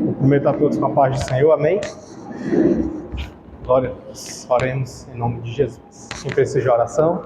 Cumprimento a todos com a paz do Senhor, amém? Glória a Deus. Oremos em nome de Jesus. Quem fez seja a oração?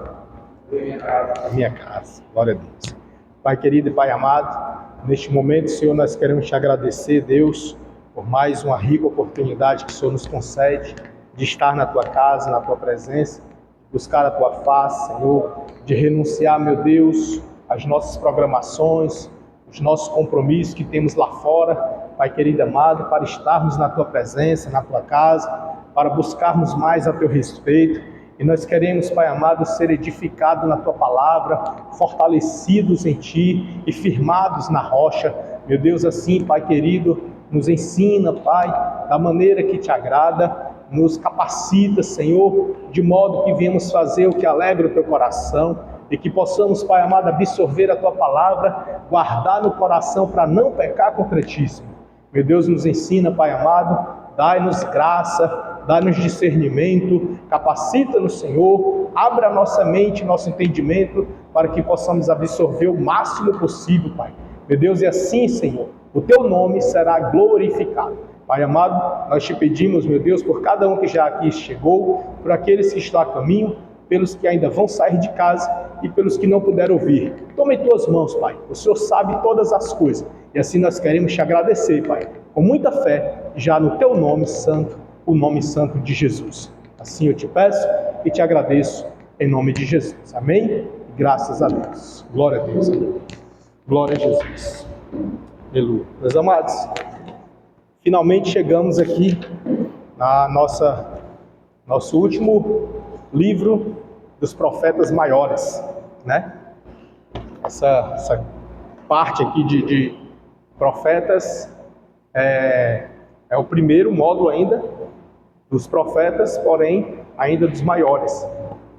A minha casa. Glória a Deus. Pai querido e Pai amado, neste momento, Senhor, nós queremos te agradecer, Deus, por mais uma rica oportunidade que o Senhor nos concede de estar na tua casa, na tua presença, buscar a tua face, Senhor, de renunciar, meu Deus, às nossas programações, os nossos compromissos que temos lá fora, Pai querido e amado, para estarmos na tua presença, na tua casa, para buscarmos mais a teu respeito. E nós queremos, Pai amado, ser edificados na tua palavra, fortalecidos em ti e firmados na rocha. Meu Deus, assim, Pai querido, nos ensina, Pai, da maneira que te agrada, nos capacita, Senhor, de modo que venhamos fazer o que alegra o teu coração e que possamos, Pai amado, absorver a tua palavra, guardar no coração para não pecar contra ti, Senhor. Meu Deus, nos ensina, Pai amado, dai-nos graça, dá-nos discernimento, capacita-nos, Senhor, abra a nossa mente, nosso entendimento, para que possamos absorver o máximo possível, Pai. Meu Deus, e assim, Senhor, o teu nome será glorificado. Pai amado, nós te pedimos, meu Deus, por cada um que já aqui chegou, por aqueles que estão a caminho, pelos que ainda vão sair de casa e pelos que não puderam ouvir. Toma em tuas mãos, Pai. O Senhor sabe todas as coisas. E assim nós queremos te agradecer, Pai, com muita fé, já no teu nome santo, o nome santo de Jesus. Assim eu te peço e te agradeço em nome de Jesus. Amém? Graças a Deus. Glória a Deus. Amém. Glória a Jesus. Aleluia. Meus amados, finalmente chegamos aqui na nosso último livro dos profetas maiores, né? Essa parte aqui de profetas é o primeiro módulo ainda dos profetas, porém ainda dos maiores.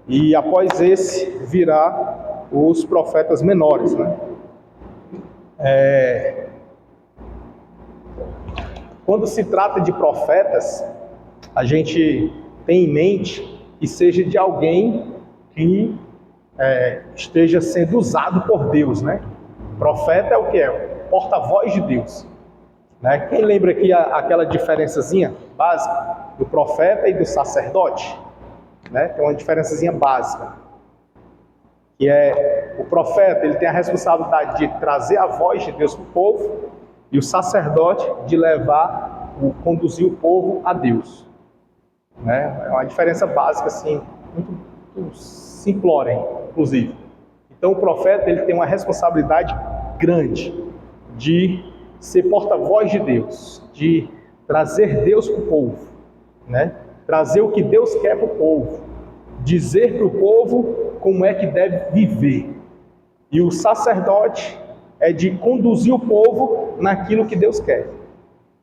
E após esse virá os profetas menores, né? Quando se trata de profetas, a gente tem em mente que seja de alguém que esteja sendo usado por Deus, né? Profeta é o que é? O porta-voz de Deus. Né? Quem lembra aqui aquela diferençazinha básica do profeta e do sacerdote? Né? Tem uma diferençazinha básica, que é o profeta, ele tem a responsabilidade de trazer a voz de Deus para o povo, e o sacerdote de conduzir o povo a Deus. Né? É uma diferença básica, assim, muito simplória, inclusive. Então o profeta, ele tem uma responsabilidade grande de ser porta-voz de Deus, de trazer Deus para o povo, né? Trazer o que Deus quer para o povo, dizer para o povo como é que deve viver. E o sacerdote é de conduzir o povo naquilo que Deus quer,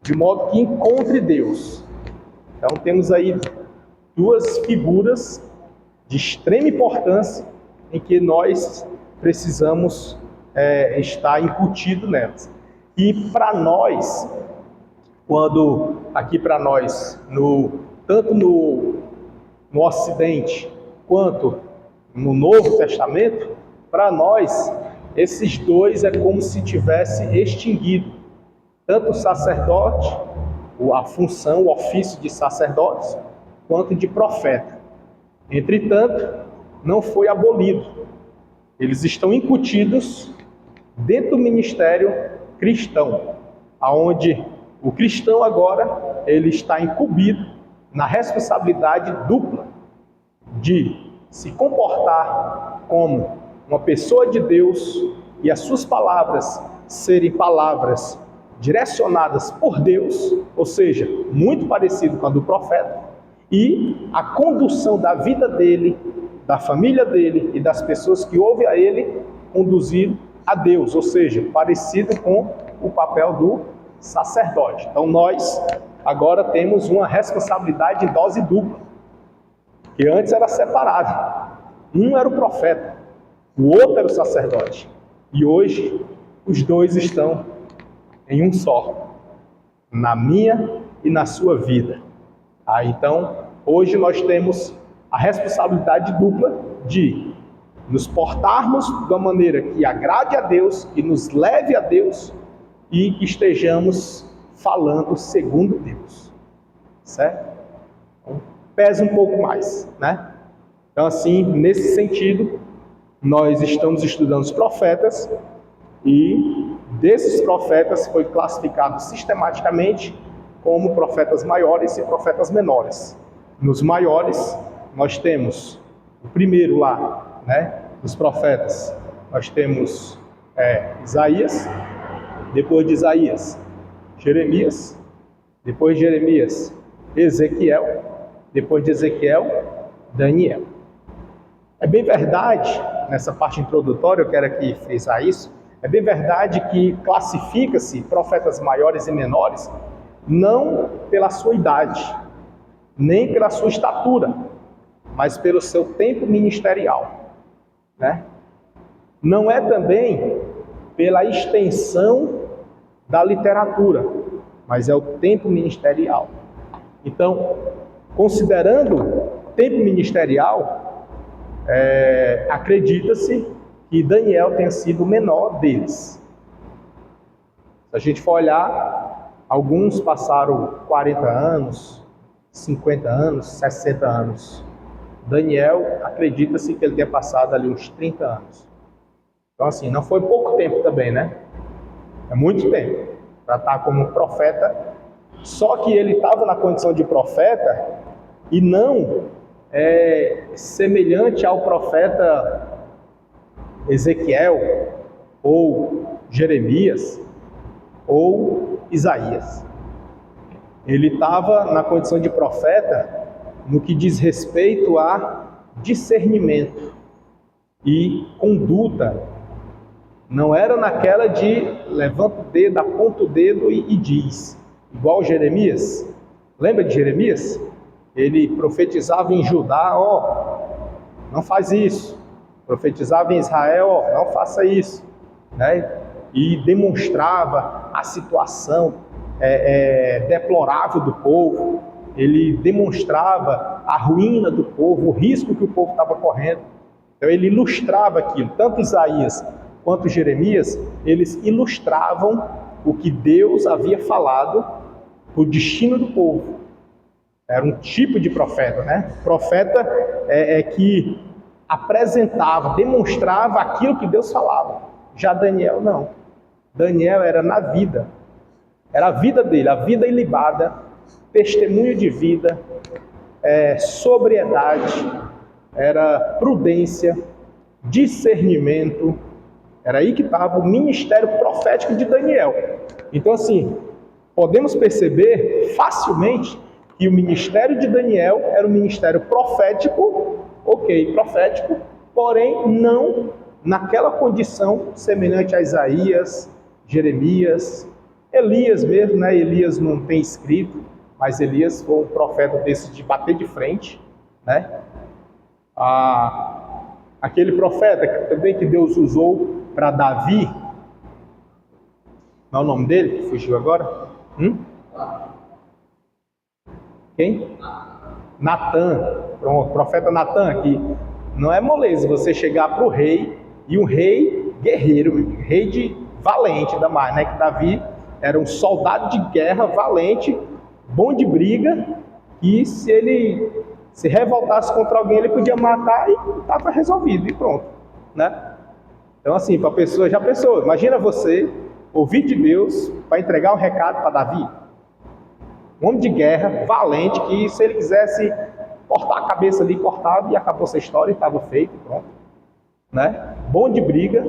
de modo que encontre Deus. Então temos aí duas figuras de extrema importância em que nós precisamos estar incutido nelas. E para nós, tanto no Ocidente quanto no Novo Testamento, para nós, esses dois é como se tivesse extinguido. Tanto o sacerdote, a função, o ofício de sacerdotes, quanto de profeta. Entretanto, não foi abolido. Eles estão incutidos dentro do ministério cristão, aonde o cristão agora ele está incumbido na responsabilidade dupla de se comportar como uma pessoa de Deus e as suas palavras serem palavras direcionadas por Deus, ou seja, muito parecido com a do profeta, e a condução da vida dele, da família dele e das pessoas que ouvem a ele conduzir a Deus, ou seja, parecido com o papel do sacerdote. Então nós agora temos uma responsabilidade em dose dupla, que antes era separado. Um era o profeta, o outro era o sacerdote. E hoje os dois estão em um só, na minha e na sua vida. Então hoje nós temos a responsabilidade dupla de nos portarmos de uma maneira que agrade a Deus, que nos leve a Deus e que estejamos falando segundo Deus, certo? Então, pesa um pouco mais, né? Então, assim, nesse sentido, nós estamos estudando os profetas e desses profetas foi classificado sistematicamente como profetas maiores e profetas menores. Nos maiores, nós temos o primeiro lá, né, dos profetas, nós temos Isaías, depois de Isaías, Jeremias, depois de Jeremias, Ezequiel, depois de Ezequiel, Daniel. É bem verdade, nessa parte introdutória, eu quero aqui frisar isso, é bem verdade que classifica-se profetas maiores e menores não pela sua idade, nem pela sua estatura, mas pelo seu tempo ministerial, né? Não é também pela extensão da literatura, mas é o tempo ministerial. Então, considerando tempo ministerial, acredita-se que Daniel tenha sido o menor deles. Se a gente for olhar, alguns passaram 40 anos, 50 anos, 60 anos. Daniel, acredita-se que ele tenha passado ali uns 30 anos. Então, assim, não foi pouco tempo também, né? É muito tempo para estar como profeta. Só que ele estava na condição de profeta e não semelhante ao profeta Ezequiel, ou Jeremias, ou Isaías. Ele estava na condição de profeta no que diz respeito a discernimento e conduta. Não era naquela de levanta o dedo, aponta o dedo e diz, igual Jeremias. Lembra de Jeremias? Ele profetizava em Judá, não faz isso. Profetizava em Israel, não faça isso, né? E demonstrava a situação deplorável do povo. Ele demonstrava a ruína do povo, o risco que o povo estava correndo. Então ele ilustrava aquilo. Tanto Isaías quanto Jeremias, eles ilustravam o que Deus havia falado, o destino do povo. Era um tipo de profeta, né? Profeta que apresentava, demonstrava aquilo que Deus falava. Já Daniel não. Daniel era na vida. Era a vida dele, a vida ilibada, testemunho de vida, sobriedade, era prudência, discernimento. Era aí que estava o ministério profético de Daniel. Então, assim, podemos perceber facilmente que o ministério de Daniel era um ministério profético, profético, porém não naquela condição semelhante a Isaías, Jeremias, Elias mesmo, né? Elias não tem escrito, mas Elias foi um profeta desse de bater de frente, né? Aquele profeta também que Deus usou para Davi, não é o nome dele que fugiu agora? Quem? Natã. Pronto, profeta Natã aqui. Não é moleza você chegar para o rei, e um rei guerreiro, rei de valente da mais, né? Que Davi era um soldado de guerra valente, bom de briga, e se ele se revoltasse contra alguém, ele podia matar e estava resolvido, e pronto, né? Então, assim, para a pessoa, já pensou, imagina você ouvir de Deus para entregar um recado para Davi. Um homem de guerra, valente, que se ele quisesse cortar a cabeça ali, cortava e acabou essa história e estava feito, pronto, né? Bom de briga,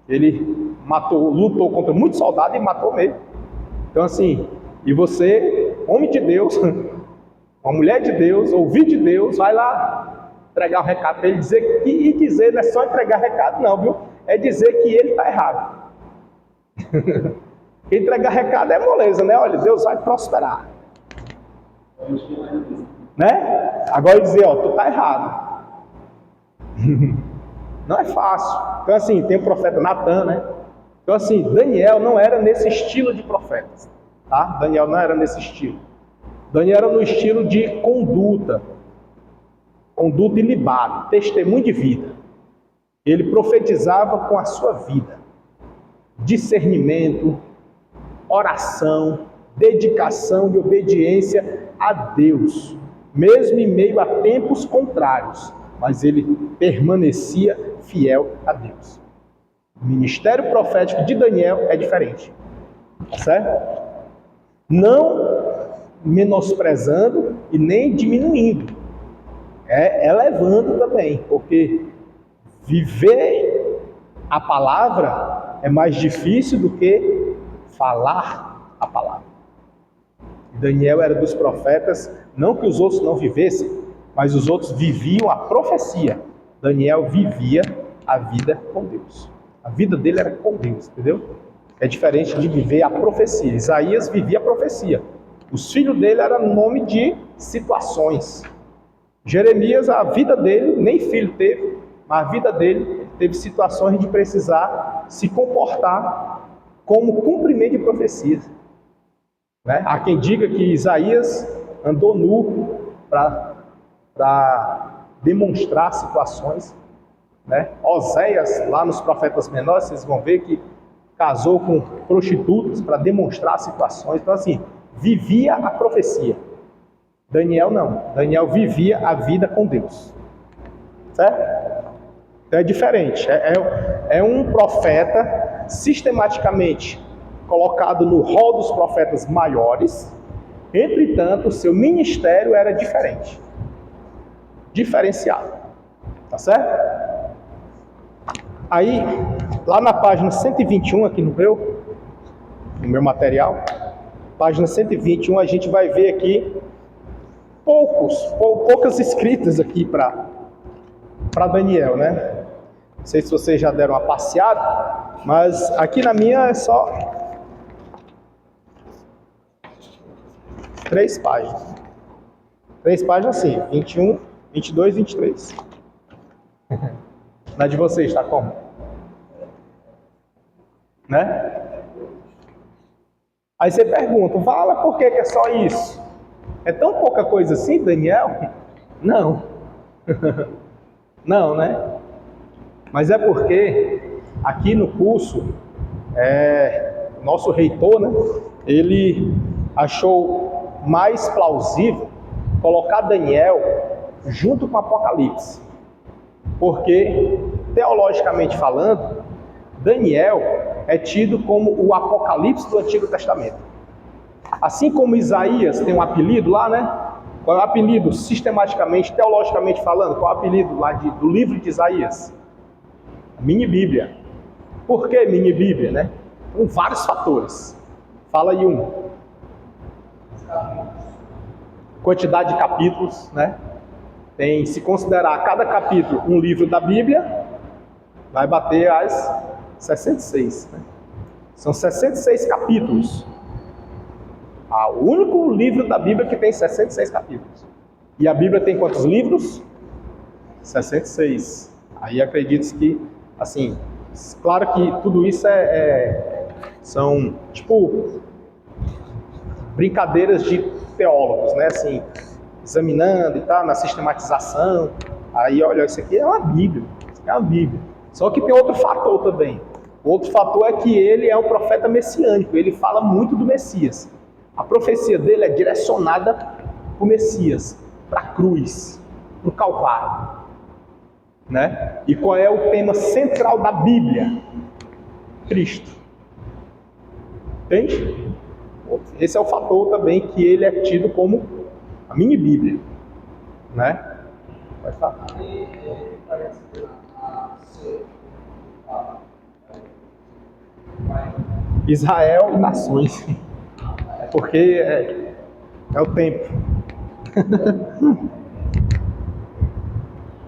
ele lutou contra muitos soldados e matou mesmo. Então, assim, e você, homem de Deus, uma mulher de Deus, ouvir de Deus, vai lá entregar o recado para ele, dizer não é só entregar recado não, viu? É dizer que ele está errado. Entregar recado é moleza, né? Olha, Deus vai prosperar, né? Agora dizer, tu está errado. Não é fácil. Então, assim, tem o profeta Natã, né? Então, assim, Daniel não era nesse estilo de profetas, tá? Daniel não era nesse estilo. Daniel era no estilo de conduta. conduta ilibada, testemunho de vida. Ele profetizava com a sua vida. Discernimento, oração, dedicação e obediência a Deus, mesmo em meio a tempos contrários, mas ele permanecia fiel a Deus. O ministério profético de Daniel é diferente, tá certo? Não menosprezando e nem diminuindo, elevando também, porque viver a palavra é mais difícil do que falar a palavra. Daniel era dos profetas, não que os outros não vivessem, mas os outros viviam a profecia. Daniel vivia a vida com Deus. A vida dele era com Deus, entendeu? É diferente de viver a profecia. Isaías vivia a profecia. Os filhos dele eram nome de situações. Jeremias, a vida dele, nem filho teve, mas a vida dele teve situações de precisar se comportar como cumprimento de profecias. Né? Há quem diga que Isaías andou nu para demonstrar situações. Né? Oséias, lá nos profetas menores, vocês vão ver que casou com prostitutas para demonstrar situações. Então, assim, vivia a profecia. Daniel não. Daniel vivia a vida com Deus. Certo? Então é diferente. É um profeta sistematicamente colocado no rol dos profetas maiores. Entretanto, o seu ministério era diferente. Diferenciado. Tá certo? Aí, lá na página 121, aqui no meu material, página 121, a gente vai ver aqui poucas escritas aqui para Daniel, né? Não sei se vocês já deram uma passeada, mas aqui na minha é só 3 páginas. 3 páginas sim, 21, 22, 23. Na de vocês, tá como? Né? Aí você pergunta, fala por que é só isso? É tão pouca coisa assim, Daniel? Não. Não, né? Mas é porque aqui no curso, nosso reitor, né? Ele achou mais plausível colocar Daniel junto com Apocalipse. Porque, teologicamente falando, Daniel é tido como o Apocalipse do Antigo Testamento. Assim como Isaías tem um apelido lá, né? Qual é o apelido, sistematicamente, teologicamente falando, qual é o apelido lá do livro de Isaías? Mini Bíblia. Por que Mini Bíblia, né? Com vários fatores. Fala aí um. Quantidade de capítulos, né? Se considerar cada capítulo um livro da Bíblia, vai bater as 66. Né? São 66 capítulos. O único livro da Bíblia que tem 66 capítulos. E a Bíblia tem quantos livros? 66. Aí acredito que, assim, claro que tudo isso são, tipo, brincadeiras de teólogos, né? Assim, examinando e tal, na sistematização. Aí, olha, isso aqui é uma Bíblia. Isso aqui é uma Bíblia. Só que tem outro fator também. O outro fator é que ele é um profeta messiânico. Ele fala muito do Messias. A profecia dele é direcionada para o Messias, para a cruz, para o Calvário. Né? E qual é o tema central da Bíblia? Cristo. Entende? Esse é o fator também que ele é tido como a mini Bíblia. Né? Pode falar. Israel e nações. Porque é o tempo.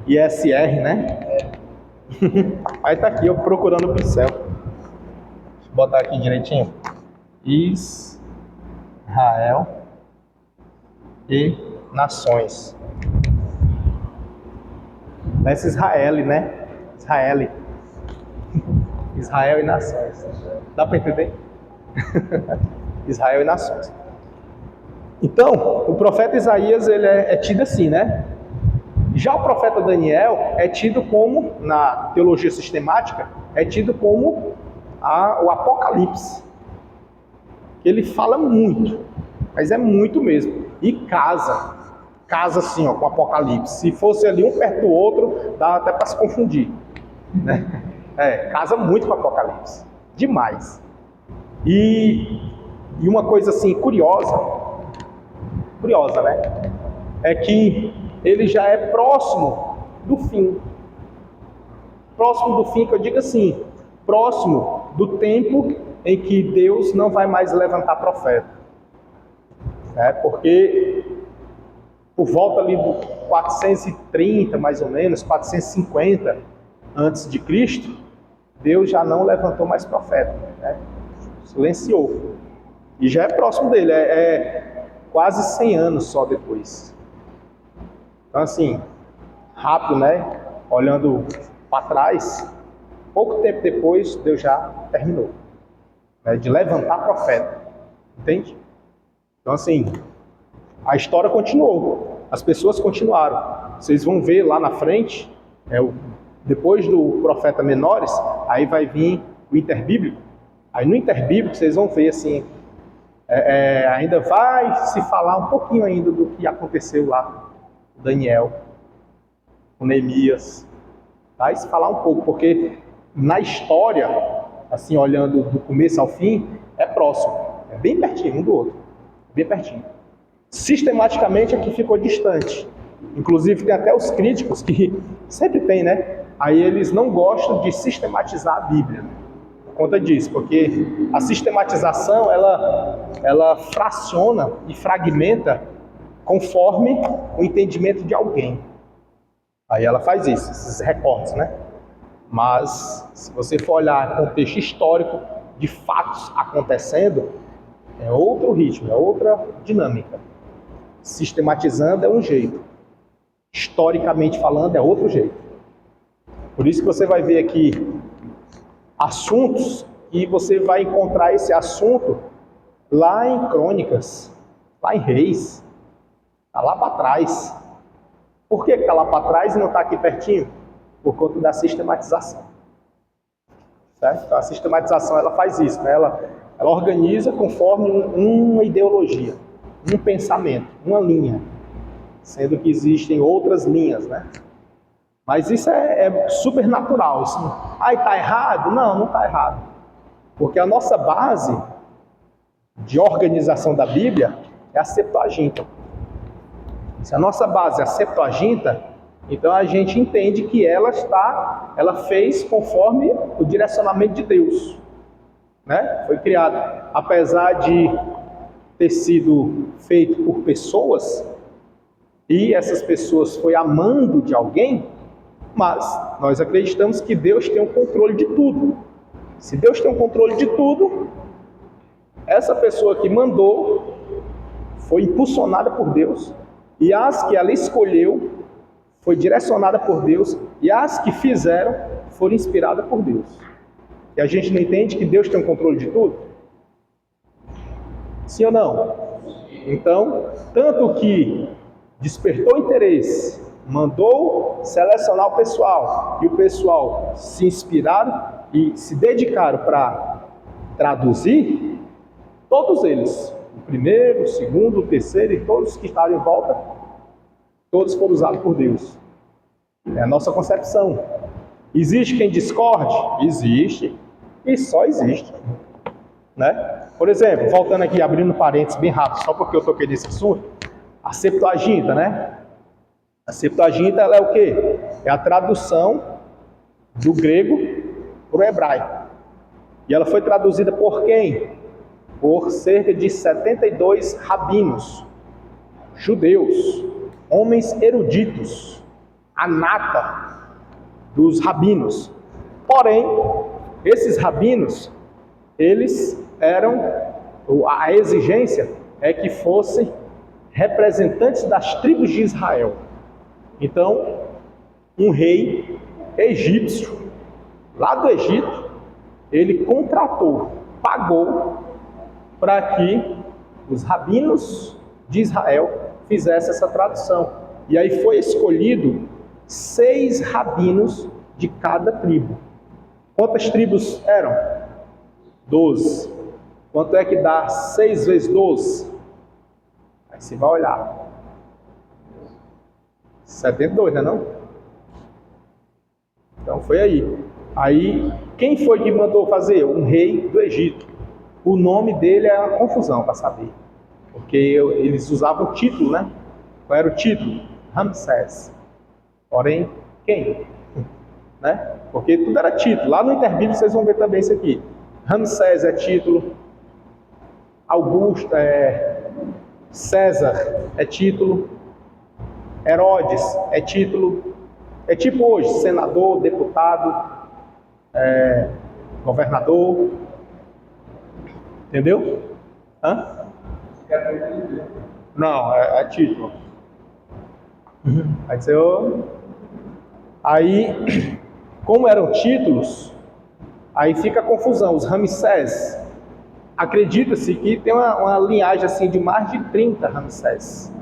ISR, né? Aí tá aqui, eu procurando o pincel. Deixa eu botar aqui direitinho. Israel e nações. Nessa Israel, né? Israel e nações. Dá para entender? Israel e nações. Então, o profeta Isaías, ele é tido assim, né? Já o profeta Daniel é tido como, na teologia sistemática, é tido como o Apocalipse. Ele fala muito, mas é muito mesmo. E casa assim, ó, com o Apocalipse. Se fosse ali um perto do outro, dá até para se confundir, né? Casa muito com o Apocalipse. Demais. E uma coisa assim, curiosa, né? É que ele já é próximo do fim. Próximo do fim, que eu digo assim, próximo do tempo em que Deus não vai mais levantar profeta. Porque por volta ali do 430, mais ou menos, 450 antes de Cristo, Deus já não levantou mais profeta, né? Silenciou. E já é próximo dele, quase 100 anos só depois. Então assim, rápido, né? Olhando para trás, pouco tempo depois, Deus já terminou, né, de levantar profeta. Entende? Então assim, a história continuou, as pessoas continuaram. Vocês vão ver lá na frente, depois do profeta Menores, aí vai vir o interbíblico. Aí no interbíblico vocês vão ver assim, ainda vai se falar um pouquinho ainda do que aconteceu lá com Daniel, com Neemias. Vai se falar um pouco, porque na história, assim, olhando do começo ao fim, é próximo, é bem pertinho um do outro, bem pertinho. Sistematicamente aqui ficou distante. Inclusive tem até os críticos que sempre tem, né? Aí eles não gostam de sistematizar a Bíblia por conta disso, porque a sistematização ela fraciona e fragmenta conforme o entendimento de alguém. Aí ela faz isso, esses recortes, né? Mas se você for olhar o contexto histórico de fatos acontecendo, é outro ritmo, é outra dinâmica. Sistematizando é um jeito, historicamente falando é outro jeito. Por isso que você vai ver aqui assuntos e você vai encontrar esse assunto lá em Crônicas, lá em Reis, está lá para trás. Por que está lá para trás e não está aqui pertinho? Por conta da sistematização. Certo? Então a sistematização ela faz isso, né? Ela organiza conforme uma ideologia, um pensamento, uma linha, sendo que existem outras linhas, né? Mas isso é super natural. Está errado? Não está errado. Porque a nossa base de organização da Bíblia é a Septuaginta. Se a nossa base é a Septuaginta, então a gente entende que ela fez conforme o direcionamento de Deus, né? Foi criada, apesar de ter sido feito por pessoas, e essas pessoas foi amando de alguém, mas nós acreditamos que Deus tem o controle de tudo. Se Deus tem o controle de tudo, essa pessoa que mandou foi impulsionada por Deus, e as que ela escolheu foi direcionada por Deus, e as que fizeram foram inspiradas por Deus. E a gente não entende que Deus tem o controle de tudo? Sim ou não? Então, tanto que despertou interesse, mandou selecionar o pessoal, e o pessoal se inspiraram e se dedicaram para traduzir, todos eles, o primeiro, o segundo, o terceiro e todos que estavam em volta, todos foram usados por Deus. É a nossa concepção. Existe quem discorde? Existe, e só existe, né? Por exemplo, voltando aqui, abrindo parênteses bem rápido, só porque eu toquei nesse assunto, a Septuaginta, né? A Septuaginta, ela é o quê? É a tradução do grego para o hebraico. E ela foi traduzida por quem? Por cerca de 72 rabinos, judeus, homens eruditos, a nata dos rabinos. Porém, esses rabinos, eles a exigência é que fossem representantes das tribos de Israel. Então, um rei egípcio, lá do Egito, ele contratou, pagou para que os rabinos de Israel fizessem essa tradução. E aí foi escolhido 6 rabinos de cada tribo. Quantas tribos eram? 12. Quanto é que dá 6 vezes 12? Aí você vai olhar. 72, não é não? Então foi aí. Aí, quem foi que mandou fazer? Um rei do Egito. O nome dele é uma confusão para saber. Porque eles usavam o título, né? Qual era o título? Ramsés. Porém, quem? Né? Porque tudo era título. Lá no Interbíblio vocês vão ver também isso aqui. Ramsés é título. Augusto César é título. Herodes é título. É tipo hoje, senador, deputado, governador. Entendeu? Hã? Não, é título. Aí, como eram títulos, aí fica a confusão. Os Ramsés, acredita-se que tem uma linhagem assim de mais de 30 Ramsés.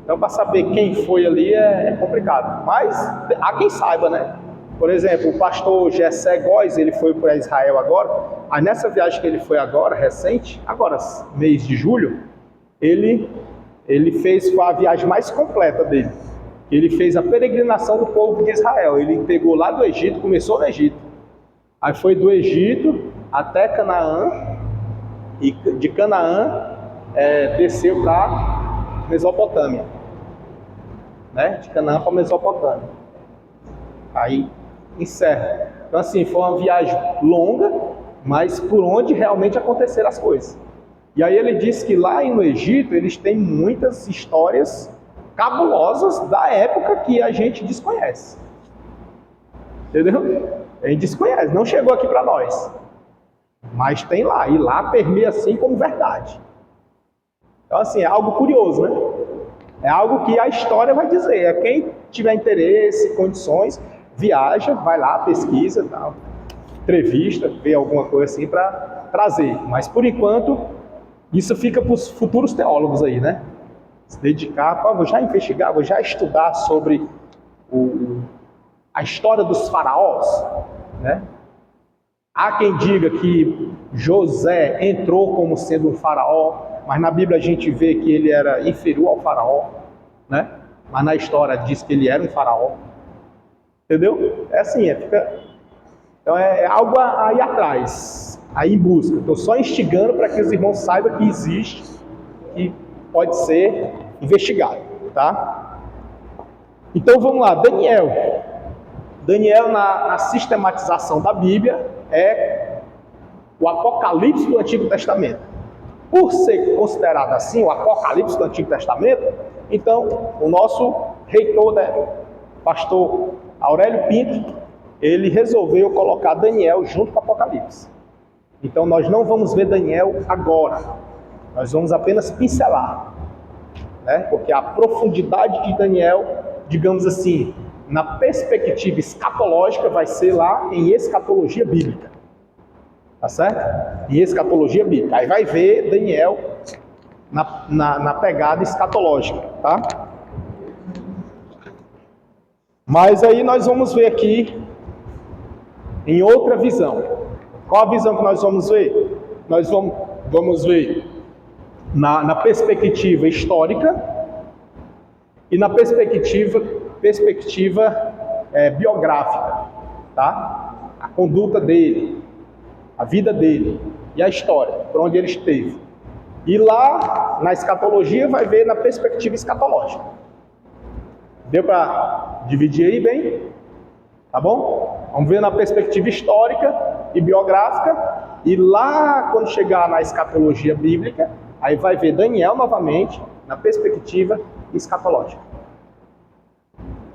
Então, para saber quem foi ali é complicado. Mas há quem saiba, né? Por exemplo, o pastor Jessé Góes, ele foi para Israel agora. Aí nessa viagem que ele foi agora, recente, agora mês de julho, ele fez a viagem mais completa dele. Ele fez a peregrinação do povo de Israel. Ele pegou lá do Egito, começou no Egito. Aí foi do Egito até Canaã. E de Canaã desceu para Mesopotâmia. Né? De Canaã para Mesopotâmia. Aí encerra. Então assim, foi uma viagem longa, mas por onde realmente aconteceram as coisas. E aí ele disse que lá no Egito eles têm muitas histórias cabulosas da época que a gente desconhece. Entendeu? A gente desconhece, não chegou aqui para nós. Mas tem lá, e lá permeia assim como verdade. Então assim, é algo curioso, né? É algo que a história vai dizer. Quem tiver interesse, condições, viaja, vai lá, pesquisa, tal, entrevista, vê alguma coisa assim para trazer. Mas por enquanto, isso fica para os futuros teólogos aí, né? Se dedicar, vou já investigar, vou já estudar sobre a história dos faraós, né? Há quem diga que José entrou como sendo um faraó, mas na Bíblia a gente vê que ele era inferior ao faraó, né? Mas na história diz que ele era um faraó. Entendeu? É assim, então é algo aí atrás, aí em busca. Estou só instigando para que os irmãos saibam que existe, que pode ser investigado, tá? Então vamos lá, Daniel na sistematização da Bíblia é o Apocalipse do Antigo Testamento. Por ser considerado assim, o Apocalipse do Antigo Testamento, então o nosso reitor, né, pastor Aurélio Pinto, ele resolveu colocar Daniel junto com o Apocalipse. Então nós não vamos ver Daniel agora, nós vamos apenas pincelar, né? Porque a profundidade de Daniel, digamos assim, na perspectiva escatológica, vai ser lá em escatologia bíblica. Tá certo? Em escatologia bíblica. Aí vai ver Daniel na pegada escatológica, tá? Mas aí nós vamos ver aqui em outra visão. Qual a visão que nós vamos ver? Nós vamos ver na perspectiva histórica e na perspectiva biográfica, tá? A conduta dele, a vida dele e a história, por onde ele esteve. E lá na escatologia vai ver na perspectiva escatológica. Deu para dividir aí bem? Tá bom? Vamos ver na perspectiva histórica e biográfica. E lá, quando chegar na escatologia bíblica, aí vai ver Daniel novamente na perspectiva escatológica.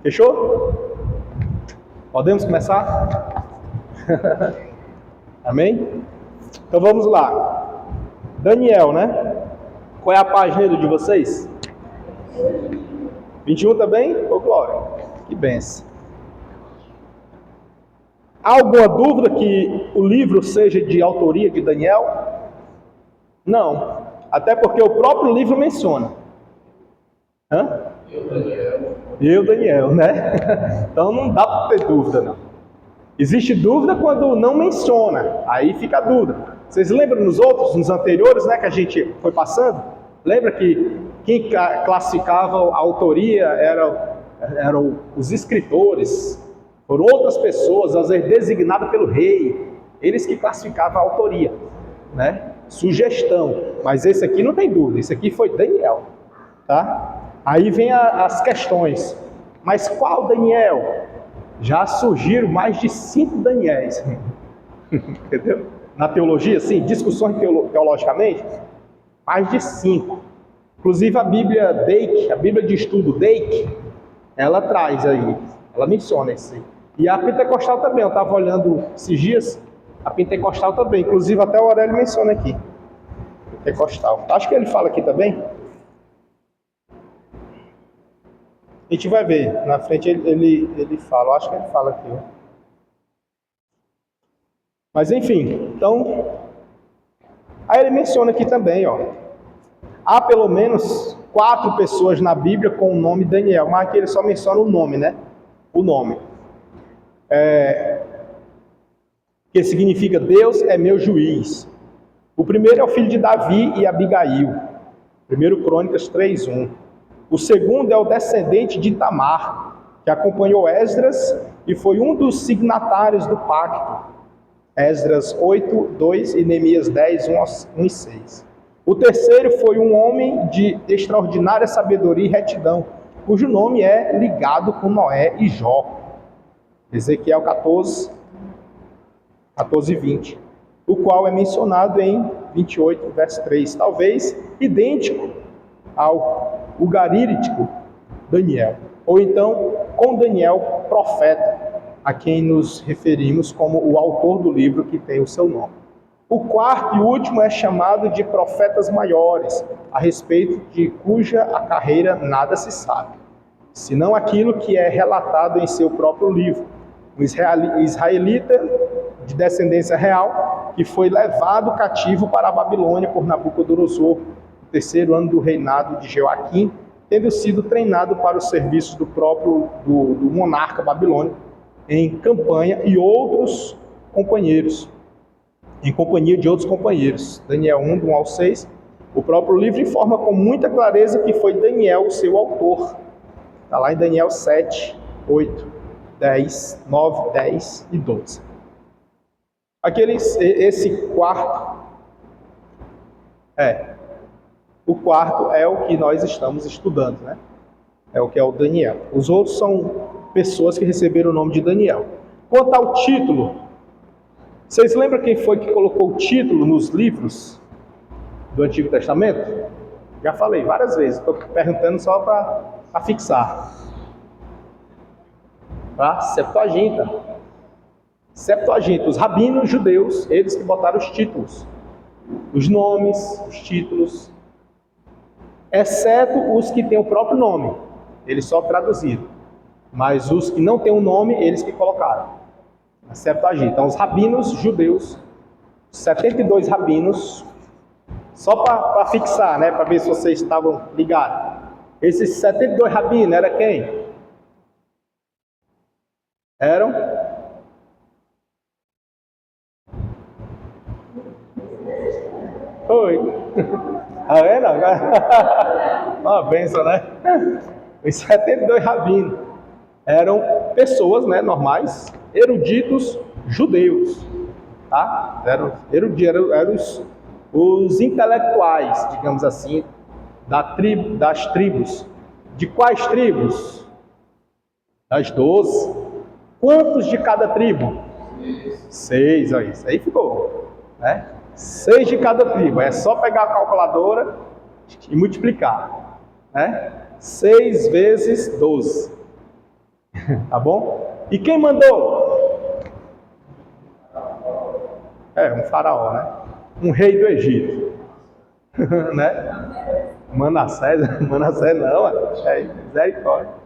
Fechou? Podemos começar? Amém? Então vamos lá. Daniel, né? Qual é a página de vocês? 21 também? Ô, glória. Que benção. Há alguma dúvida que o livro seja de autoria de Daniel? Não. Até porque o próprio livro menciona. Hã? Eu, Daniel, né? Então não dá para ter dúvida, não. Existe dúvida quando não menciona, aí fica a dúvida. Vocês lembram nos outros, nos anteriores, né, que a gente foi passando? Lembra que quem classificava a autoria eram os escritores, foram outras pessoas, às vezes designadas pelo rei, eles que classificavam a autoria, né? Sugestão, mas esse aqui não tem dúvida, esse aqui foi Daniel, tá? Aí vem as questões, mas qual Daniel? Já surgiram mais de 5 Daniéis, entendeu? Na teologia, sim, discussões teologicamente, mais de 5. Inclusive a Bíblia Dake, a Bíblia de Estudo Dake, ela traz aí, ela menciona isso aí. E a Pentecostal também, eu estava olhando esses dias, a Pentecostal também, inclusive até o Aurélio menciona aqui. Pentecostal. Acho que ele fala aqui também. A gente vai ver, na frente ele fala, acho que ele fala aqui. Ó. Mas enfim, então, aí ele menciona aqui também, ó. Há pelo menos 4 pessoas na Bíblia com o nome Daniel, mas aqui ele só menciona o nome, né? O nome. Que significa Deus é meu juiz. O primeiro é o filho de Davi e Abigail. 1 Crônicas 3:1. O segundo é o descendente de Tamar, que acompanhou Esdras e foi um dos signatários do pacto. Esdras 8:2 e Neemias 10:1 e 6. O terceiro foi um homem de extraordinária sabedoria e retidão, cujo nome é ligado com Noé e Jó. Ezequiel 14:20, o qual é mencionado em 28, verso 3, talvez idêntico ao ugarítico Daniel, ou então com Daniel, profeta, a quem nos referimos como o autor do livro que tem o seu nome. O quarto e último é chamado de profetas maiores, a respeito de cuja a carreira nada se sabe, senão aquilo que é relatado em seu próprio livro. Um israelita de descendência real, que foi levado cativo para a Babilônia por Nabucodonosor, no 3º ano do reinado de Joaquim, tendo sido treinado para os serviços do próprio do monarca babilônico, em campanha e outros companheiros, em companhia de outros companheiros. Daniel 1, do 1 ao 6, o próprio livro informa com muita clareza que foi Daniel o seu autor. Está lá em Daniel 7, 8, 10, 9, 10 e 12. Esse quarto o quarto é o que nós estamos estudando, né? É o que é o Daniel. Os outros são pessoas que receberam o nome de Daniel. Quanto ao título, vocês lembram quem foi que colocou o título nos livros do Antigo Testamento? Já falei várias vezes, estou perguntando só para fixar. Tá? Septuaginta. Septuaginta, os rabinos judeus, eles que botaram os títulos, os nomes, os títulos, exceto os que têm o próprio nome, eles só traduziram, mas os que não têm o nome, eles que colocaram, a Septuaginta. Então os rabinos judeus, 72 rabinos, só para fixar, né, para ver se vocês estavam ligados, esses 72 rabinos, era quem? Eram Oi. Ah, é? Não? Uma benção, né? Os 72 rabinos eram pessoas, né, normais, eruditos judeus, tá? Eram eruditos, eram os intelectuais, digamos assim, das tribos. De quais tribos? Das 12. Quantos de cada tribo? 6, olha isso. Aí ficou, né? 6 de cada tribo. É só pegar a calculadora e multiplicar, né? 6 vezes 12. Tá bom? E quem mandou? Um faraó, né? Um rei do Egito. Né? Manassés não, misericórdia.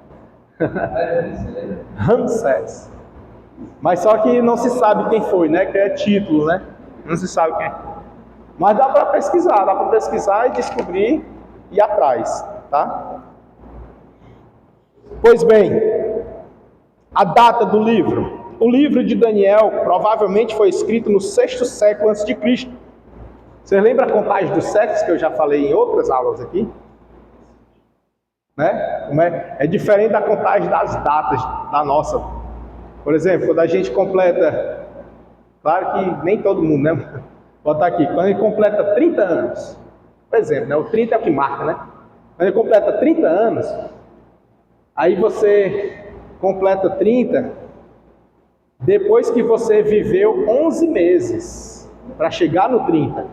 Ramsés. Mas só que não se sabe quem foi, né? Que é título, né? Não se sabe quem. Mas dá para pesquisar e descobrir e ir atrás, tá? Pois bem, a data do livro. O livro de Daniel provavelmente foi escrito no 6º século a.C. Você lembra a contagem dos séculos que eu já falei em outras aulas aqui? Né? É diferente da contagem das datas da nossa. Por exemplo, quando a gente completa, claro que nem todo mundo, né? Vou botar aqui, quando ele completa 30 anos, por exemplo, né? O 30 é o que marca, né? Quando ele completa 30 anos, aí você completa 30, depois que você viveu 11 meses para chegar no 30.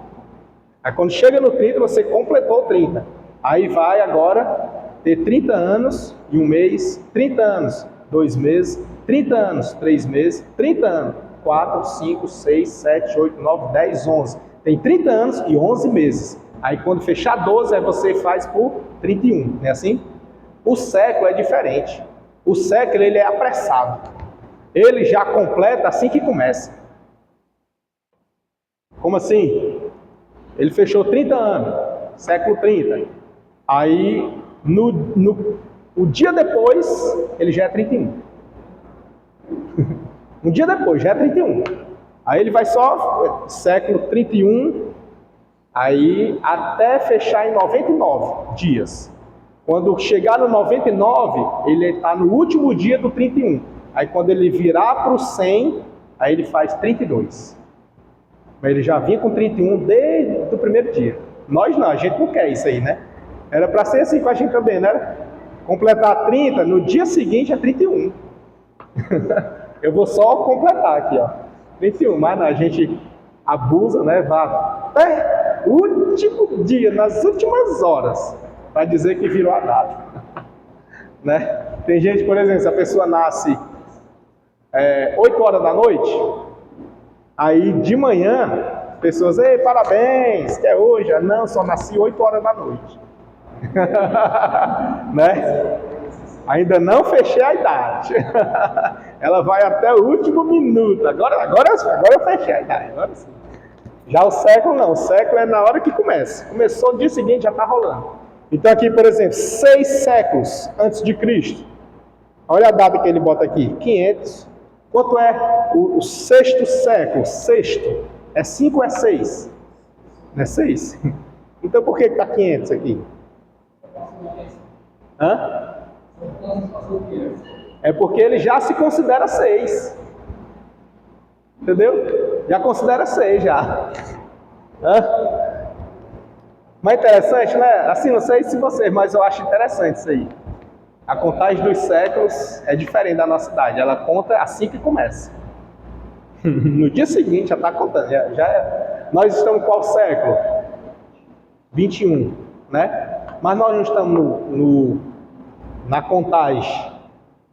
Aí quando chega no 30, você completou 30. Aí vai agora ter 30 anos e 1 mês, 30 anos, 2 meses, 30 anos, 3 meses, 30 anos, 4, 5, 6, 7, 8, 9, 10, 11. Tem 30 anos e 11 meses. Aí quando fechar 12, aí você faz por 31, não é assim? O século é diferente. O século ele é apressado. Ele já completa assim que começa. Como assim? Ele fechou 30 anos, século 30. Aí, o dia depois, ele já é 31. Um dia depois, já é 31. Aí ele vai só, século 31, aí até fechar em 99 dias. Quando chegar no 99, ele está no último dia do 31. Aí quando ele virar para o 100, aí ele faz 32. Mas ele já vinha com 31 desde o primeiro dia. Nós não, a gente não quer isso aí, né? Era para ser assim com a gente também, né? Completar 30, no dia seguinte é 31. Eu vou só completar aqui, ó. 31, mas não, a gente abusa, né? Vai até o último dia, nas últimas horas, para dizer que virou a data. Né? Tem gente, por exemplo, se a pessoa nasce 8 horas da noite, aí de manhã, pessoas, ei, parabéns, que é hoje. Não, só nasci 8 horas da noite. Né? Ainda não fechei a idade. Ela vai até o último minuto. Agora eu fechei a idade. Agora sim. Já o século não, o século é na hora que começa. Começou no dia seguinte, já está rolando. Então aqui, por exemplo, 6 séculos antes de Cristo. Olha a data que ele bota aqui, 500. Quanto é o 6º século? Sexto. É 5 ou é 6? Não é 6? Então por que está 500 aqui? Hã? É porque ele já se considera 6. Entendeu? Já considera 6 já. Hã? Mas interessante, né? Assim, não sei se vocês, mas eu acho interessante isso aí. A contagem dos séculos é diferente da nossa idade. Ela conta assim que começa. No dia seguinte já está contando. Nós estamos em qual século? 21, né? Mas nós não estamos na contagem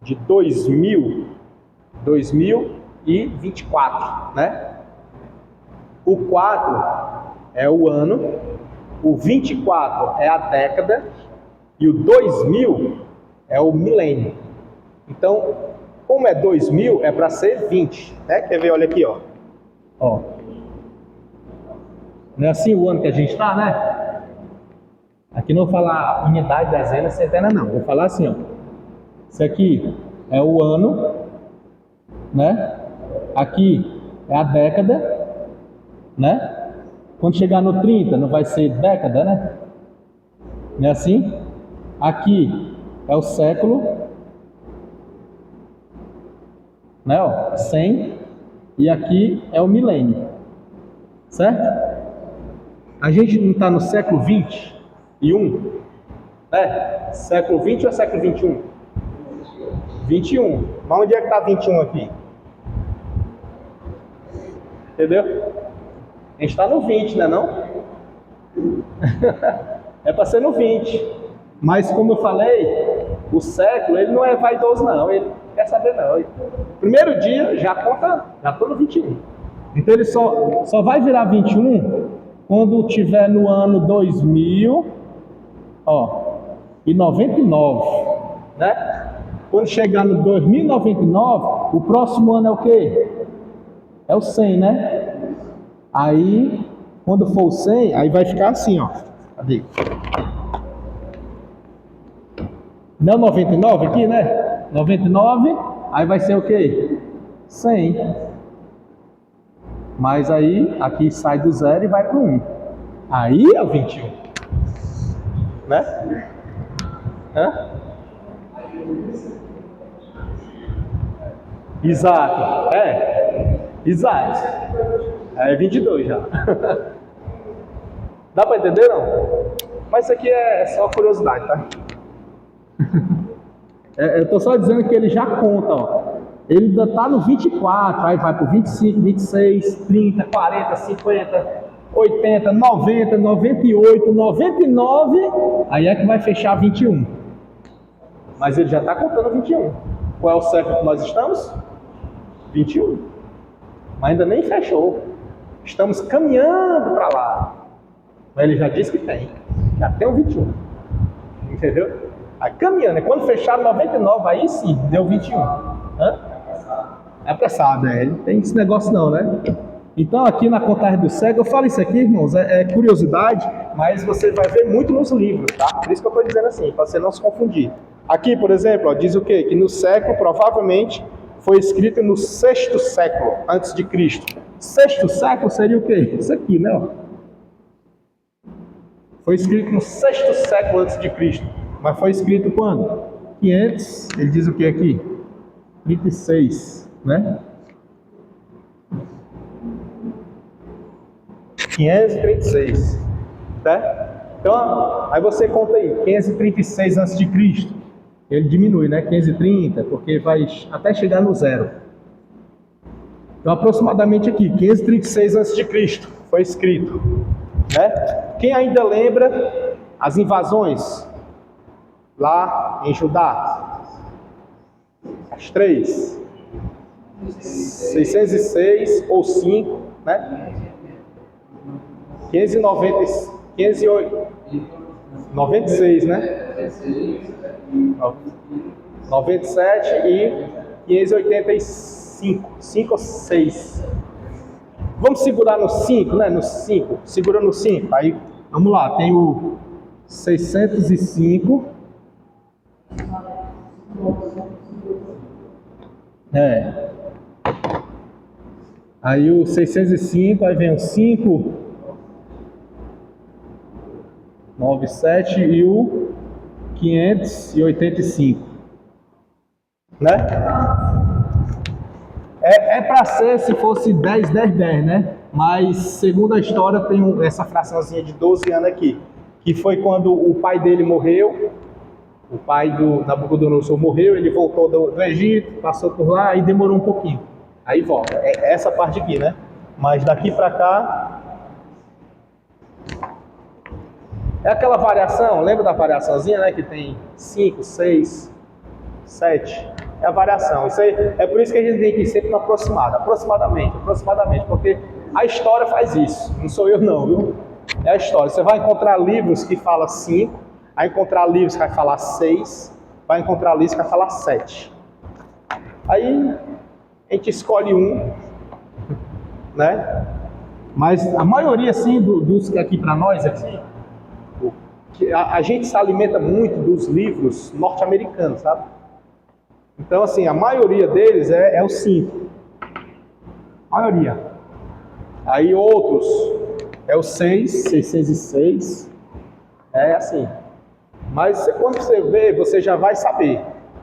de 2024, né? O 4 é o ano, o 24 é a década e o 2000 é o milênio. Então, como é 2000, é para ser 20, né? Quer ver? Olha aqui, ó. Não é assim o ano que a gente está, né? Aqui não vou falar unidade, dezena, centena, não. Vou falar assim, ó. Isso aqui é o ano, né? Aqui é a década, né? Quando chegar no 30, não vai ser década, né? Não é assim? Aqui é o século, né? Ó, 100. E aqui é o milênio, certo? A gente não está no século 21, né? Século 20 ou século 21? 21. Mas onde é que está 21 aqui? Entendeu? A gente está no 20, né não? É para ser no 20. Mas como eu falei, o século, ele não é vaidoso não. Ele não quer saber não. Primeiro dia, já conta, já estou no 21. Então ele só vai virar 21 quando tiver no ano 2000, e 99, né? Quando chegar no 2099, o próximo ano é o quê? É o 100, né? Aí, quando for o 100, aí vai ficar assim, ó. Cadê? Não 99 aqui, né? 99, aí vai ser o quê? 100. Mas aí, aqui sai do 0 e vai para o 1. Aí é o 21. Né? Hã? Exato. Exato. É 22 já. Dá para entender, não? Mas isso aqui é só curiosidade, tá? Eu tô só dizendo que ele já conta, ó. Ele ainda tá no 24, aí vai pro 25, 26, 30, 40, 50, 80, 90, 98, 99, aí é que vai fechar 21. Mas ele já tá contando 21. Qual é o século que nós estamos? 21. Mas ainda nem fechou. Estamos caminhando para lá. Mas ele já disse que tem. Já tem o 21. Entendeu? Aí caminhando. E quando fechar 99, aí sim, deu 21. Hã? É apressado, Ele tem esse negócio não, né? Então aqui na contagem do século, eu falo isso aqui, irmãos, é curiosidade, mas você vai ver muito nos livros, tá? Por isso que eu estou dizendo assim, para você não se confundir. Aqui, por exemplo, ó, diz o quê? Que no século, provavelmente, foi escrito no 6º século antes de Cristo. 6º século seria o quê? Isso aqui, né? Ó. Foi escrito no 6º século antes de Cristo. Mas foi escrito quando? 500, ele diz o que aqui? 36, né? 536, tá? Então, aí você conta aí, 536 a.C., ele diminui, né? 530, porque vai até chegar no 0. Então, aproximadamente aqui, 536 a.C. foi escrito, né? Quem ainda lembra as invasões lá em Judá? As 3, 606 ou 5, né? 596, né? 97 e 585, 5 ou 6. Vamos segurar no 5, né? No 5, segura no 5. Aí, vamos lá, tem o 605. Aí o 605, aí vem o 5, 97 e o 585, né? É para ser se fosse 10, 10, 10, né? Mas segundo a história tem essa fraçãozinha de 12 anos aqui, que foi quando o pai dele morreu, o pai do Nabucodonosor morreu, ele voltou do Egito, passou por lá e demorou um pouquinho. Aí volta, é essa parte aqui, né? Mas daqui para cá é aquela variação, lembra da variaçãozinha, né? Que tem 5, 6, 7. É a variação. Isso aí, é por isso que a gente tem que ir sempre no aproximado. Aproximadamente, porque a história faz isso. Não sou eu não, viu? É a história. Você vai encontrar livros que falam 5, vai encontrar livros que vai falar 6, vai encontrar livros que vai falar 7. Aí a gente escolhe um, né? Mas a maioria, assim, dos que aqui para nós, aqui, a gente se alimenta muito dos livros norte-americanos, sabe? Então, assim, a maioria deles é o 5. Maioria. Aí outros é o 6, 606. É assim. Mas quando você vê, você já vai saber.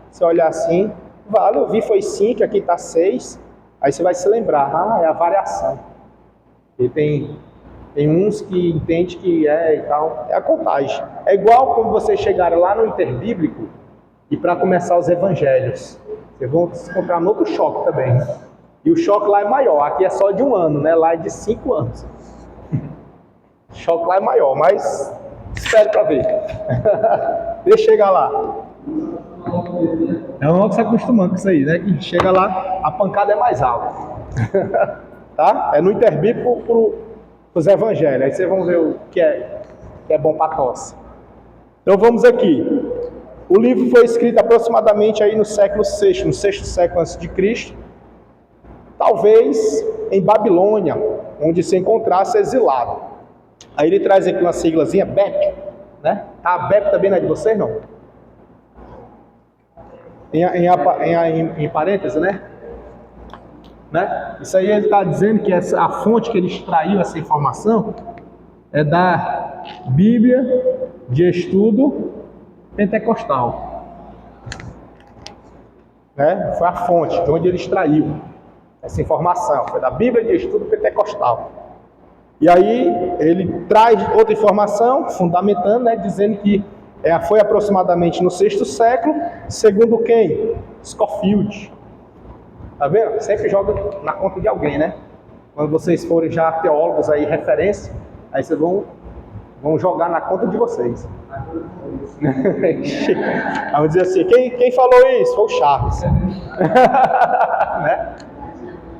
Você olhar assim, vale, eu vi foi 5, aqui está 6. Aí você vai se lembrar, é a variação. E tem uns que entendem que e tal, é a contagem. É igual quando vocês chegarem lá no interbíblico e para começar os evangelhos. Vocês vão se encontrar no outro choque também. E o choque lá é maior, aqui é só de 1 ano, né? Lá é de 5 anos. O choque lá é maior, mas espere para ver. Deixa eu chegar lá. É logo se acostumando com isso aí, né? Que chega lá, a pancada é mais alta. Tá? É no interbíblico para os evangelhos. Aí vocês vão ver o que é bom para tosse. Então vamos aqui. O livro foi escrito aproximadamente aí no século VI, no 6º século a.C., talvez em Babilônia, onde se encontrasse exilado. Aí ele traz aqui uma siglazinha, BEP, né? A BEP também não é de vocês, não? em parênteses, né? Isso aí ele está dizendo que a fonte que ele extraiu essa informação é da Bíblia de Estudo Pentecostal. Foi a fonte de onde ele extraiu essa informação, foi da Bíblia de Estudo Pentecostal. E aí ele traz outra informação, fundamentando, dizendo que foi aproximadamente no 6º século, segundo quem? Scofield. Tá vendo? Sempre joga na conta de alguém, né? Quando vocês forem já teólogos aí, referência, aí vocês vão jogar na conta de vocês. Vamos dizer assim, quem falou isso? Foi o Charles. Né?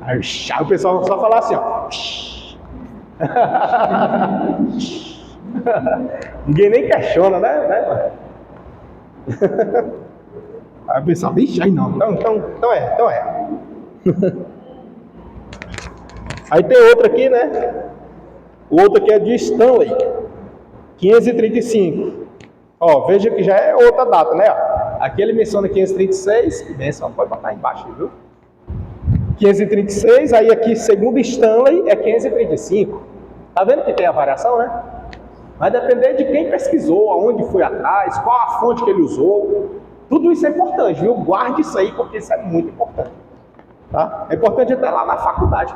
Aí o pessoal só falar assim, ó. Ninguém nem questiona, né? Aí o pessoal, vixe, aí não. Então é. Aí tem outra aqui, né? O outro aqui é de Stanley, 535. Ó, veja que já é outra data, né? Aqui ele menciona 536, que bênção, pode botar embaixo, viu? 536, aí aqui, segundo Stanley, é 535. Tá vendo que tem a variação, né? Vai depender de quem pesquisou, aonde foi atrás, qual a fonte que ele usou. Tudo isso é importante, viu? Guarde isso aí, porque isso é muito importante. Tá? É importante até lá na faculdade,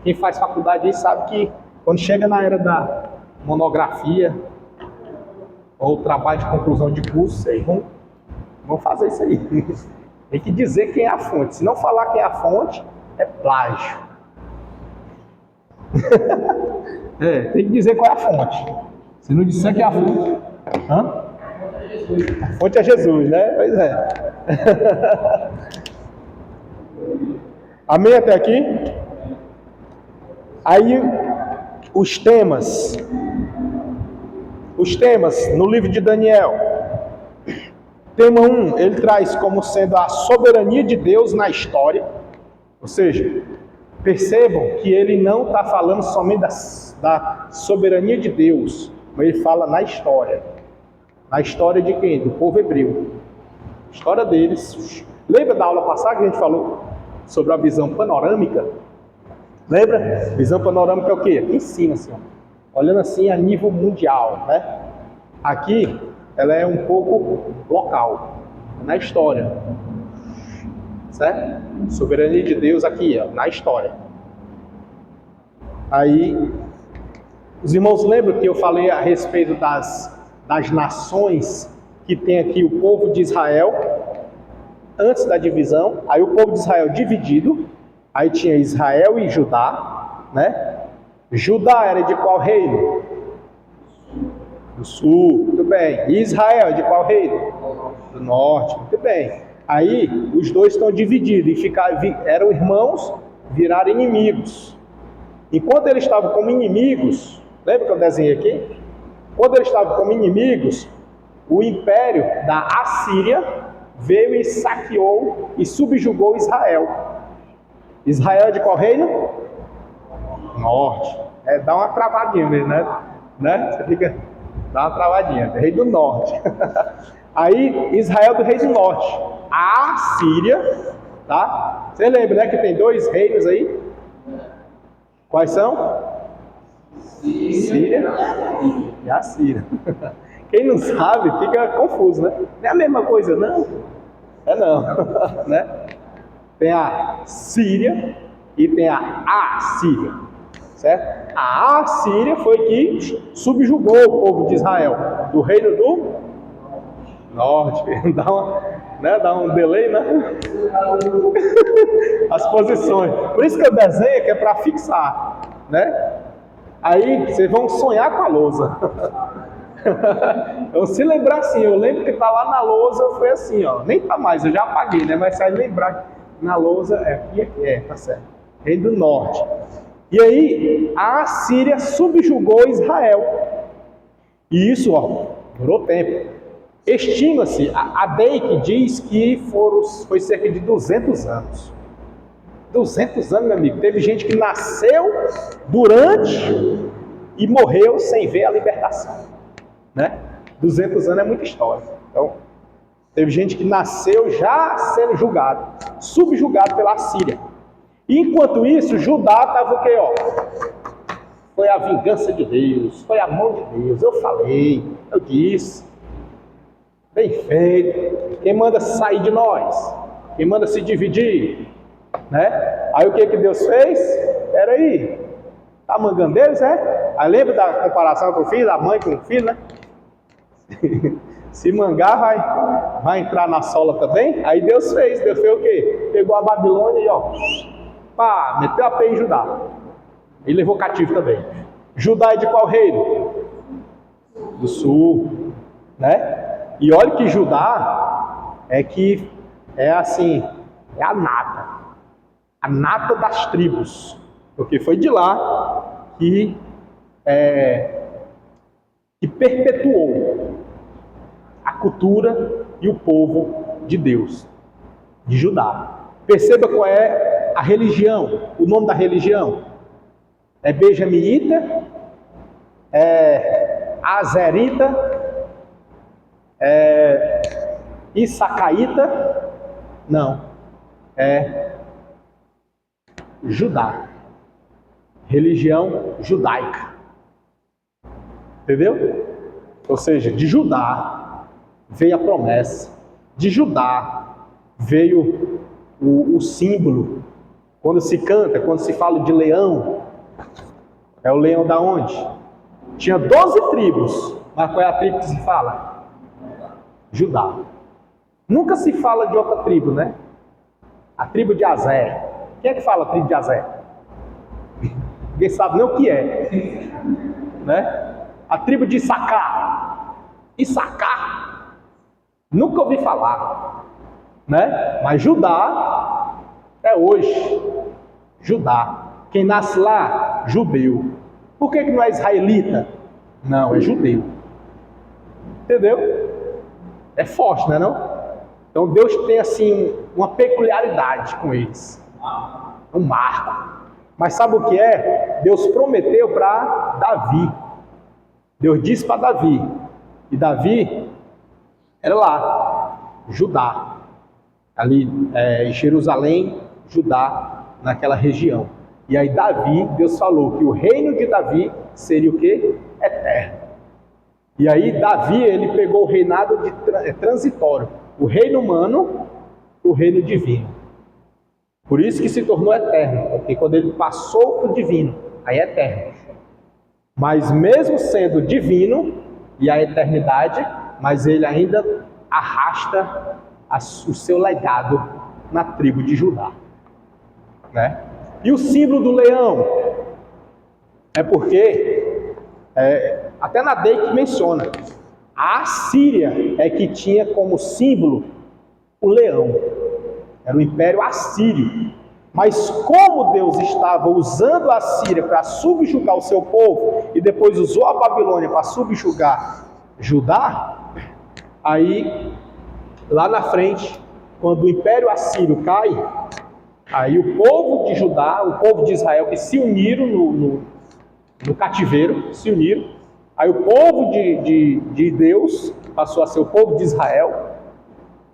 quem faz faculdade aí sabe que quando chega na era da monografia ou trabalho de conclusão de curso, vocês vão fazer isso aí. Tem que dizer quem é a fonte. Se não falar quem é a fonte, é plágio. Tem que dizer qual é a fonte. Se não disser que é a fonte... A fonte é Jesus, né? Pois é. Amém até aqui? Aí, os temas no livro de Daniel. Tema 1, ele traz como sendo a soberania de Deus na história. Ou seja, percebam que ele não está falando somente da soberania de Deus, mas ele fala na história. Na história de quem? Do povo hebreu. A história deles. Lembra da aula passada que a gente falou sobre a visão panorâmica? Lembra? Visão panorâmica é o quê? Aqui em cima, assim, ó. Olhando assim a nível mundial, né? Aqui, ela é um pouco local, na história. Certo? Soberania de Deus aqui, ó, na história. Aí, os irmãos lembram que eu falei a respeito das nações que tem aqui o povo de Israel, antes da divisão. Aí o povo de Israel dividido, aí tinha Israel e Judá, né? Judá era de qual reino? Do sul, muito bem. E Israel de qual reino? Do norte, muito bem. Aí os dois estão divididos e eram irmãos, viraram inimigos. Enquanto eles estavam como inimigos, lembra que eu desenhei aqui? Quando eles estavam como inimigos, o império da Assíria veio e saqueou e subjugou Israel. Israel é de qual reino? Norte. Dá uma travadinha mesmo, né? Você fica... Dá uma travadinha. É reino do norte. Aí, Israel do reino do norte. A Assíria, tá? Você lembra, né? Que tem dois reinos aí? Quais são? Síria e a Síria. Quem não sabe fica confuso, né? Não é a mesma coisa, não? Não, né? Tem a Síria e tem a Assíria, certo? A Assíria foi que subjugou o povo de Israel do reino do norte. Dá um delay, né? As posições. Por isso que eu desenho, que é para fixar, né? Aí vocês vão sonhar com a lousa. Então, se lembrar assim, eu lembro que tá lá na lousa, foi assim, ó. Nem tá mais, eu já apaguei, né? Mas se aí lembrar que na lousa aqui, tá certo. Reino do norte. E aí, a Assíria subjugou Israel. E isso, ó, durou tempo. Estima-se, a Dake diz que foi cerca de 200 anos. 200 anos, meu amigo. Teve gente que nasceu durante e morreu sem ver a libertação, né? 200 anos é muita história. Então, Teve gente que nasceu já sendo julgado, subjugado pela Síria. E enquanto isso, Judá estava o quê? Foi a vingança de Deus, foi a mão de Deus. Eu falei, eu disse. Bem feito. Quem manda sair de nós? Quem manda se dividir? Né? Aí o que Deus fez? Peraí, tá mangando deles, é? Aí lembra da comparação que eu fiz, da mãe com o filho, né? Se mangar, vai entrar na sola também. Aí Deus fez o quê? Pegou a Babilônia e meteu a pé em Judá. E levou cativo também. Judá é de qual reino? Do sul, né? E olha que Judá é assim, é a nata das tribos, porque foi de lá que perpetuou a cultura e o povo de Deus, de Judá. Perceba qual é a religião, o nome da religião. É benjamita, é azerita, é issacaíta, não, é Judá, religião judaica, entendeu? Ou seja, de Judá veio a promessa, de Judá veio o símbolo. Quando se canta, quando se fala de leão, é o leão da onde? Tinha 12 tribos, mas qual é a tribo que se fala? Judá. Nunca se fala de outra tribo, né? A tribo de Azer. Quem é que fala a tribo de Azer? Ninguém sabe nem o que é, né? A tribo de Issacar. Issacar, nunca ouvi falar, né? Mas Judá é hoje. Judá. Quem nasce lá, judeu. Por que não é israelita? Não, é judeu. Entendeu? É forte, não é não? Então Deus tem assim uma peculiaridade com eles. Um marco. Mas sabe o que é? Deus prometeu para Davi. Deus disse para Davi. E Davi era lá, Judá. Ali em Jerusalém, Judá, naquela região. E aí Davi, Deus falou que o reino de Davi seria o quê? Eterno. E aí Davi, ele pegou o reinado transitório. O reino humano, o reino divino. Por isso que se tornou eterno. Porque quando ele passou para o divino, aí é eterno. Mas mesmo sendo divino, e a eternidade, mas ele ainda arrasta o seu legado na tribo de Judá. Né? E o símbolo do leão? É porque, até na Dei que menciona, a Assíria é que tinha como símbolo o leão. Era o Império Assírio. Mas como Deus estava usando a Síria para subjugar o seu povo, e depois usou a Babilônia para subjugar Judá, aí, lá na frente, quando o Império Assírio cai, aí o povo de Judá, o povo de Israel, que se uniram no cativeiro, se uniram, aí o povo de Deus passou a ser o povo de Israel,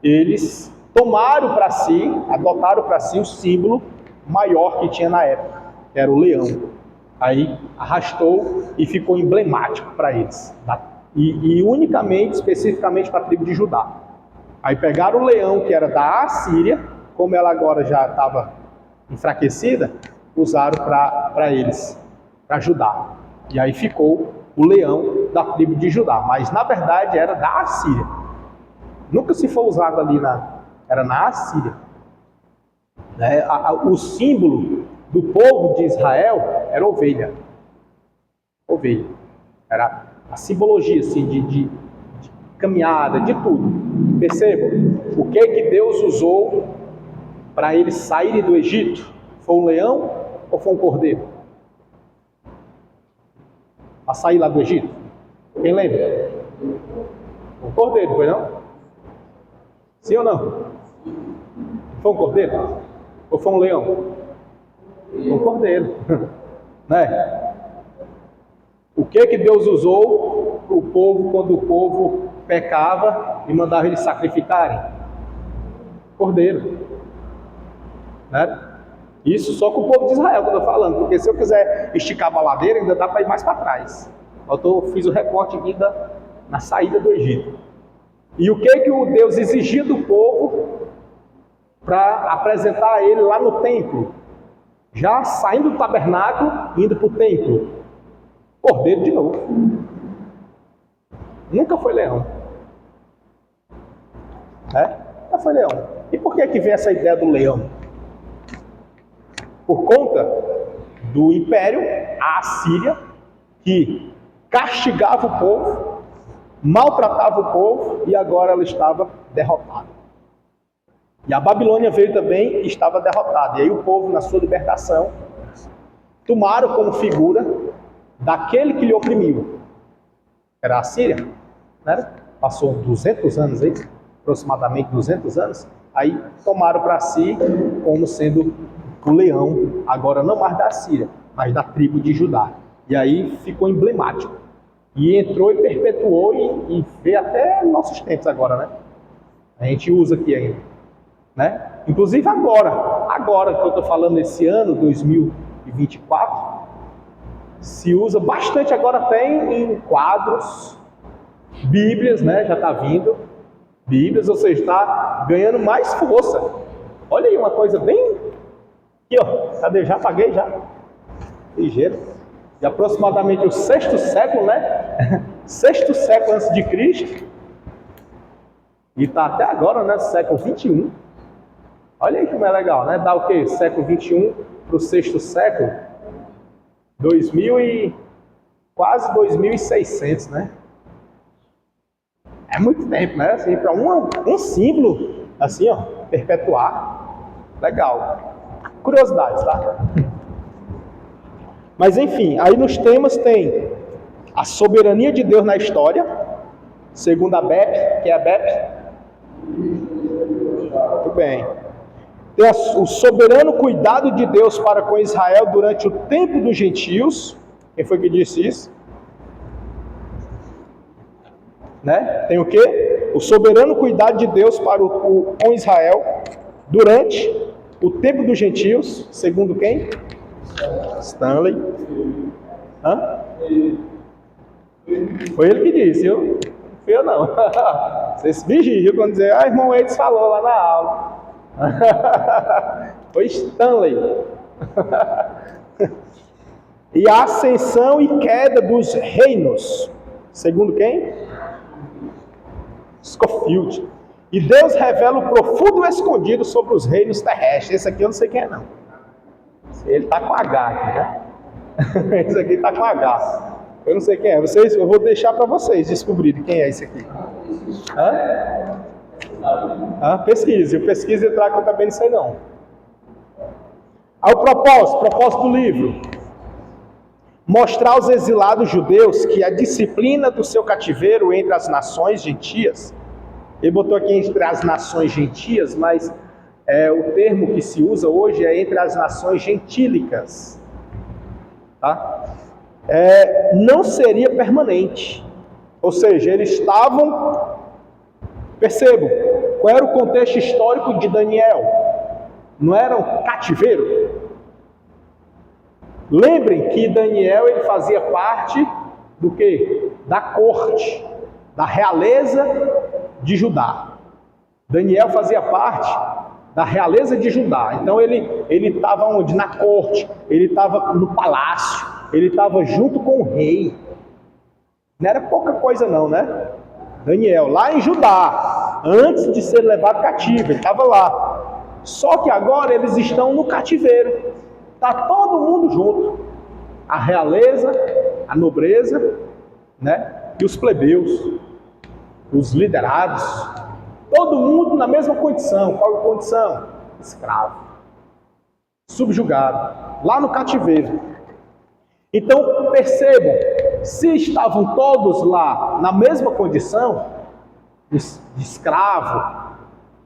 eles tomaram para si, adotaram para si o símbolo maior que tinha na época, que era o leão. Aí arrastou e ficou emblemático para eles. E unicamente, especificamente para a tribo de Judá. Aí pegaram o leão que era da Assíria, como ela agora já estava enfraquecida, usaram para eles, para Judá. E aí ficou o leão da tribo de Judá, mas na verdade era da Assíria. Nunca se foi usado ali era na Assíria. O símbolo do povo de Israel era ovelha. Ovelha. Era a simbologia assim, de caminhada, de tudo. Percebam, o que Deus usou para eles saírem do Egito? Foi um leão ou foi um cordeiro? Para sair lá do Egito? Quem lembra? Um cordeiro, foi não? Sim ou não? Foi um cordeiro? Ou foi um leão? Um cordeiro. Né? O que Deus usou para o povo quando o povo pecava e mandava eles sacrificarem? Cordeiro. Né? Isso só com o povo de Israel que eu estou falando, porque se eu quiser esticar a baladeira, ainda dá para ir mais para trás. Eu fiz o recorte aqui na saída do Egito. E o que o Deus exigia do povo para apresentar a ele lá no templo? Já saindo do tabernáculo, indo para o templo. Cordeiro de novo. Nunca foi leão. Nunca foi leão. E por que vem essa ideia do leão? Por conta do império, a Assíria, que castigava o povo, maltratava o povo, e agora ela estava derrotada. E a Babilônia veio também e estava derrotada. E aí o povo, na sua libertação, tomaram como figura daquele que lhe oprimiu. Era a Assíria, né? Passou 200 anos aí, aproximadamente 200 anos, aí tomaram para si como sendo o leão, agora não mais da Assíria, mas da tribo de Judá. E aí ficou emblemático. E entrou e perpetuou e veio até nossos tempos agora, né? A gente usa aqui ainda, né? Inclusive agora que eu estou falando esse ano, 2024, se usa bastante agora até em quadros, Bíblias, né? Já está vindo, Bíblias, ou seja, está ganhando mais força. Olha aí uma coisa bem... Aqui, ó, cadê? Já paguei, já. Ligeiro. De aproximadamente o 6º século, né? 6º século antes de Cristo. E está até agora, né? Século 21. Olha aí como é legal, né? Dá o quê? Século 21 para o 6º século. 2000 e... quase 2600, né? É muito tempo, né? Assim, para um símbolo, assim, ó, perpetuar. Legal. Curiosidades, tá? Mas enfim, aí nos temas tem a soberania de Deus na história, segundo a BEP, que é a BEP. Muito bem. Tem o soberano cuidado de Deus para com Israel durante o tempo dos gentios. Quem foi que disse isso? Né? Tem o quê? O soberano cuidado de Deus para com Israel durante o tempo dos gentios, segundo quem? Stanley. Hã? Foi ele que disse, eu? Não fui eu não. Vocês vigiam quando dizer, irmão Edson falou lá na aula. Foi Stanley. E a ascensão e queda dos reinos, segundo quem? Scofield. E Deus revela o profundo escondido sobre os reinos terrestres. Esse aqui eu não sei quem é, não. Ele está com H aqui, né? Esse aqui está com H. Eu não sei quem é. Eu vou deixar para vocês descobrirem quem é esse aqui. Pesquise. Eu pesquiso e trago, eu também não sei não. Aí o propósito do livro. Mostrar aos exilados judeus que a disciplina do seu cativeiro entre as nações gentias, ele botou aqui entre as nações gentias, mas o termo que se usa hoje é entre as nações gentílicas, tá? Não seria permanente. Ou seja, eles estavam... Percebam, qual era o contexto histórico de Daniel? Não era um cativeiro? Lembrem que Daniel ele fazia parte do quê? Da corte, da realeza de Judá. Daniel fazia parte da realeza de Judá. Então ele estava onde? Na corte, ele estava no palácio, ele estava junto com o rei. Não era pouca coisa não, né? Daniel, lá em Judá, antes de ser levado cativo, ele estava lá. Só que agora eles estão no cativeiro. Está todo mundo junto. A realeza, a nobreza, né? E os plebeus, os liderados. Todo mundo na mesma condição. Qual a condição? Escravo. Subjugado. Lá no cativeiro. Então, percebam, se estavam todos lá na mesma condição, de escravo,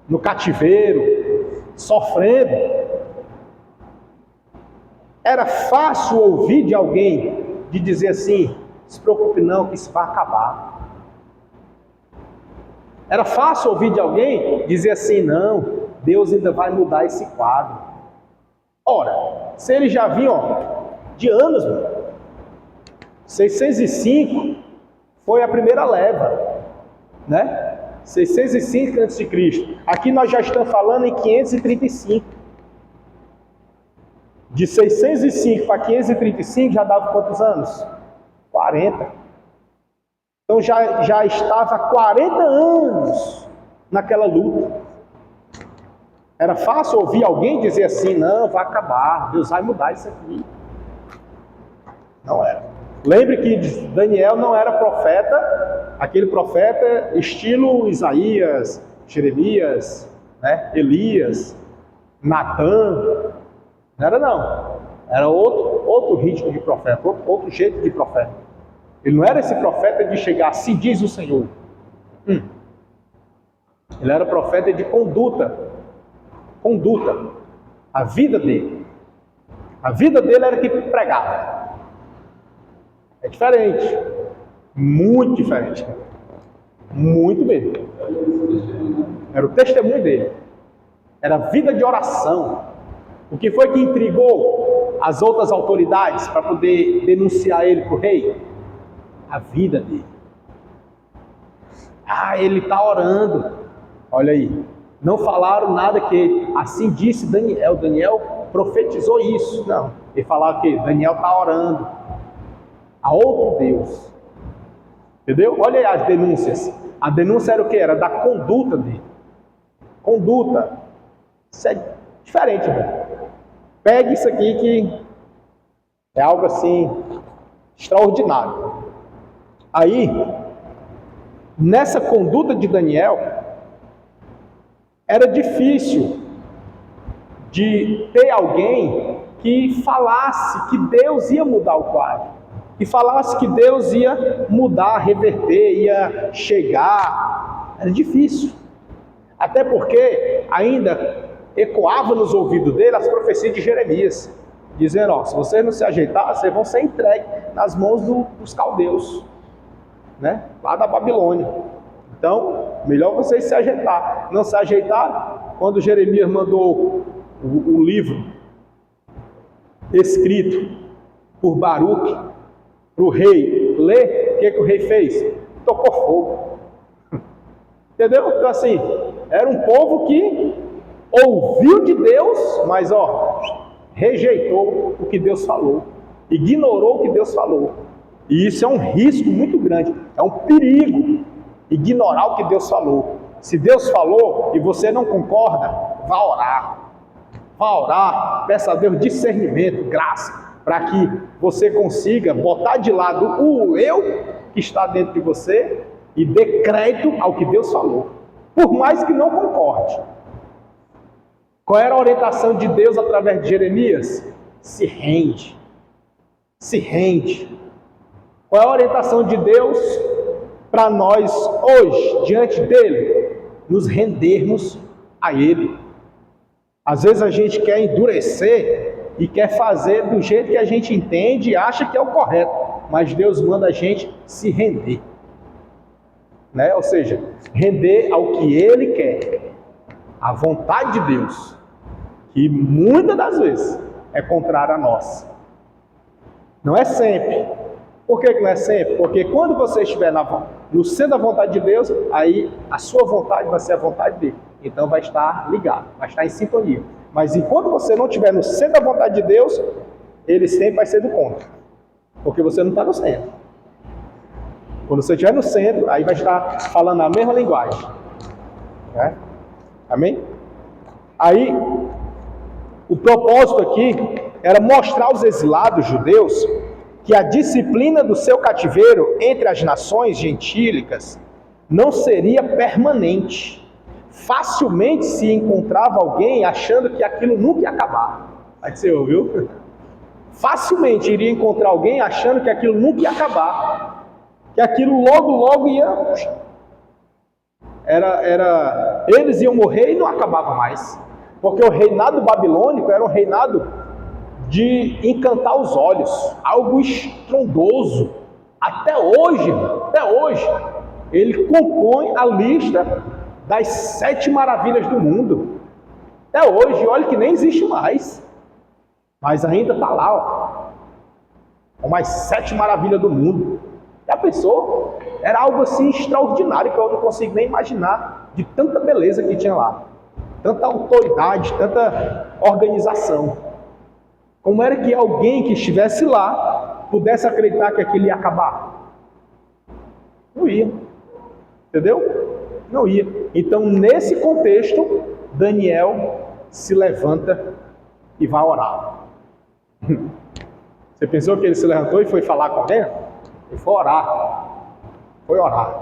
no cativeiro, sofrendo, era fácil ouvir de alguém, de dizer assim, se preocupe não, que isso vai acabar. Era fácil ouvir de alguém dizer assim, não, Deus ainda vai mudar esse quadro. Ora, se eles já vinham de anos, 605 foi a primeira leva, né? 605 a.C. Aqui nós já estamos falando em 535. De 605 para 535 já dava quantos anos? 40. Então já estava há 40 anos naquela luta. Era fácil ouvir alguém dizer assim, não, vai acabar, Deus vai mudar isso aqui. Não era. Lembre que Daniel não era profeta, aquele profeta estilo Isaías, Jeremias, né? Elias, Natã. Não era não. Era outro ritmo de profeta, outro jeito de profeta. Ele não era esse profeta de chegar, assim diz o Senhor. Ele era profeta de conduta. Conduta. A vida dele. A vida dele era que pregava. É diferente. Muito diferente. Muito mesmo. Era o testemunho dele. Era vida de oração. O que foi que intrigou as outras autoridades para poder denunciar ele para o rei? A vida dele. Ah, ele está orando. Olha aí. Não falaram nada que assim disse Daniel. Daniel profetizou isso. Não. Ele falava que Daniel está orando a outro Deus. Entendeu? Olha aí as denúncias. A denúncia era o que? Era da conduta dele. Conduta. Isso é diferente, velho. Pegue isso aqui que é algo assim extraordinário. Aí, nessa conduta de Daniel, era difícil de ter alguém que falasse que Deus ia mudar o quadro, que falasse que Deus ia mudar, reverter, ia chegar. Era difícil. Até porque ainda ecoava nos ouvidos dele as profecias de Jeremias, dizendo, ó, se vocês não se ajeitarem, vocês vão ser entregues nas mãos dos caldeus, né? Lá da Babilônia. Então, melhor vocês se ajeitar. Não se ajeitaram, quando Jeremias mandou o livro escrito por Baruque para o rei ler, o que o rei fez? Tocou fogo. Entendeu? Então assim, era um povo que ouviu de Deus, mas rejeitou o que Deus falou, ignorou o que Deus falou. E isso é um risco muito grande, é um perigo, ignorar o que Deus falou. Se Deus falou e você não concorda, vá orar. Vá orar, peça a Deus discernimento, graça, para que você consiga botar de lado o eu que está dentro de você e dê crédito ao que Deus falou, por mais que não concorde. Qual era a orientação de Deus através de Jeremias? Se rende. Se rende. Qual é a orientação de Deus para nós hoje, diante dele? Nos rendermos a ele. Às vezes a gente quer endurecer e quer fazer do jeito que a gente entende e acha que é o correto, mas Deus manda a gente se render, né? Ou seja, render ao que ele quer, a vontade de Deus, que muitas das vezes é contrária a nós. Não é sempre. Por que não é sempre? Porque quando você estiver no centro da vontade de Deus, aí a sua vontade vai ser a vontade dele. Então vai estar ligado, vai estar em sintonia. Mas enquanto você não estiver no centro da vontade de Deus, ele sempre vai ser do contra. Porque você não está no centro. Quando você estiver no centro, aí vai estar falando a mesma linguagem. Né? Amém? Aí, o propósito aqui era mostrar aos exilados judeus que a disciplina do seu cativeiro entre as nações gentílicas não seria permanente. Facilmente se encontrava alguém achando que aquilo nunca ia acabar. Aí você ouviu? Facilmente iria encontrar alguém achando que aquilo nunca ia acabar. Que aquilo logo ia... Eles iam morrer e não acabava mais. Porque o reinado babilônico era um reinado de encantar os olhos. Algo estrondoso. Até hoje, ele compõe a lista das 7 maravilhas do mundo. Até hoje, olha que nem existe mais. Mas ainda está lá, ó. Com as 7 maravilhas do mundo. Já pensou? Era algo assim extraordinário que eu não consigo nem imaginar de tanta beleza que tinha lá. Tanta autoridade, tanta organização. Como era que alguém que estivesse lá pudesse acreditar que aquilo ia acabar? Não ia. Entendeu? Não ia. Então, nesse contexto, Daniel se levanta e vai orar. Você pensou que ele se levantou e foi falar com alguém? Ele foi orar. Foi orar.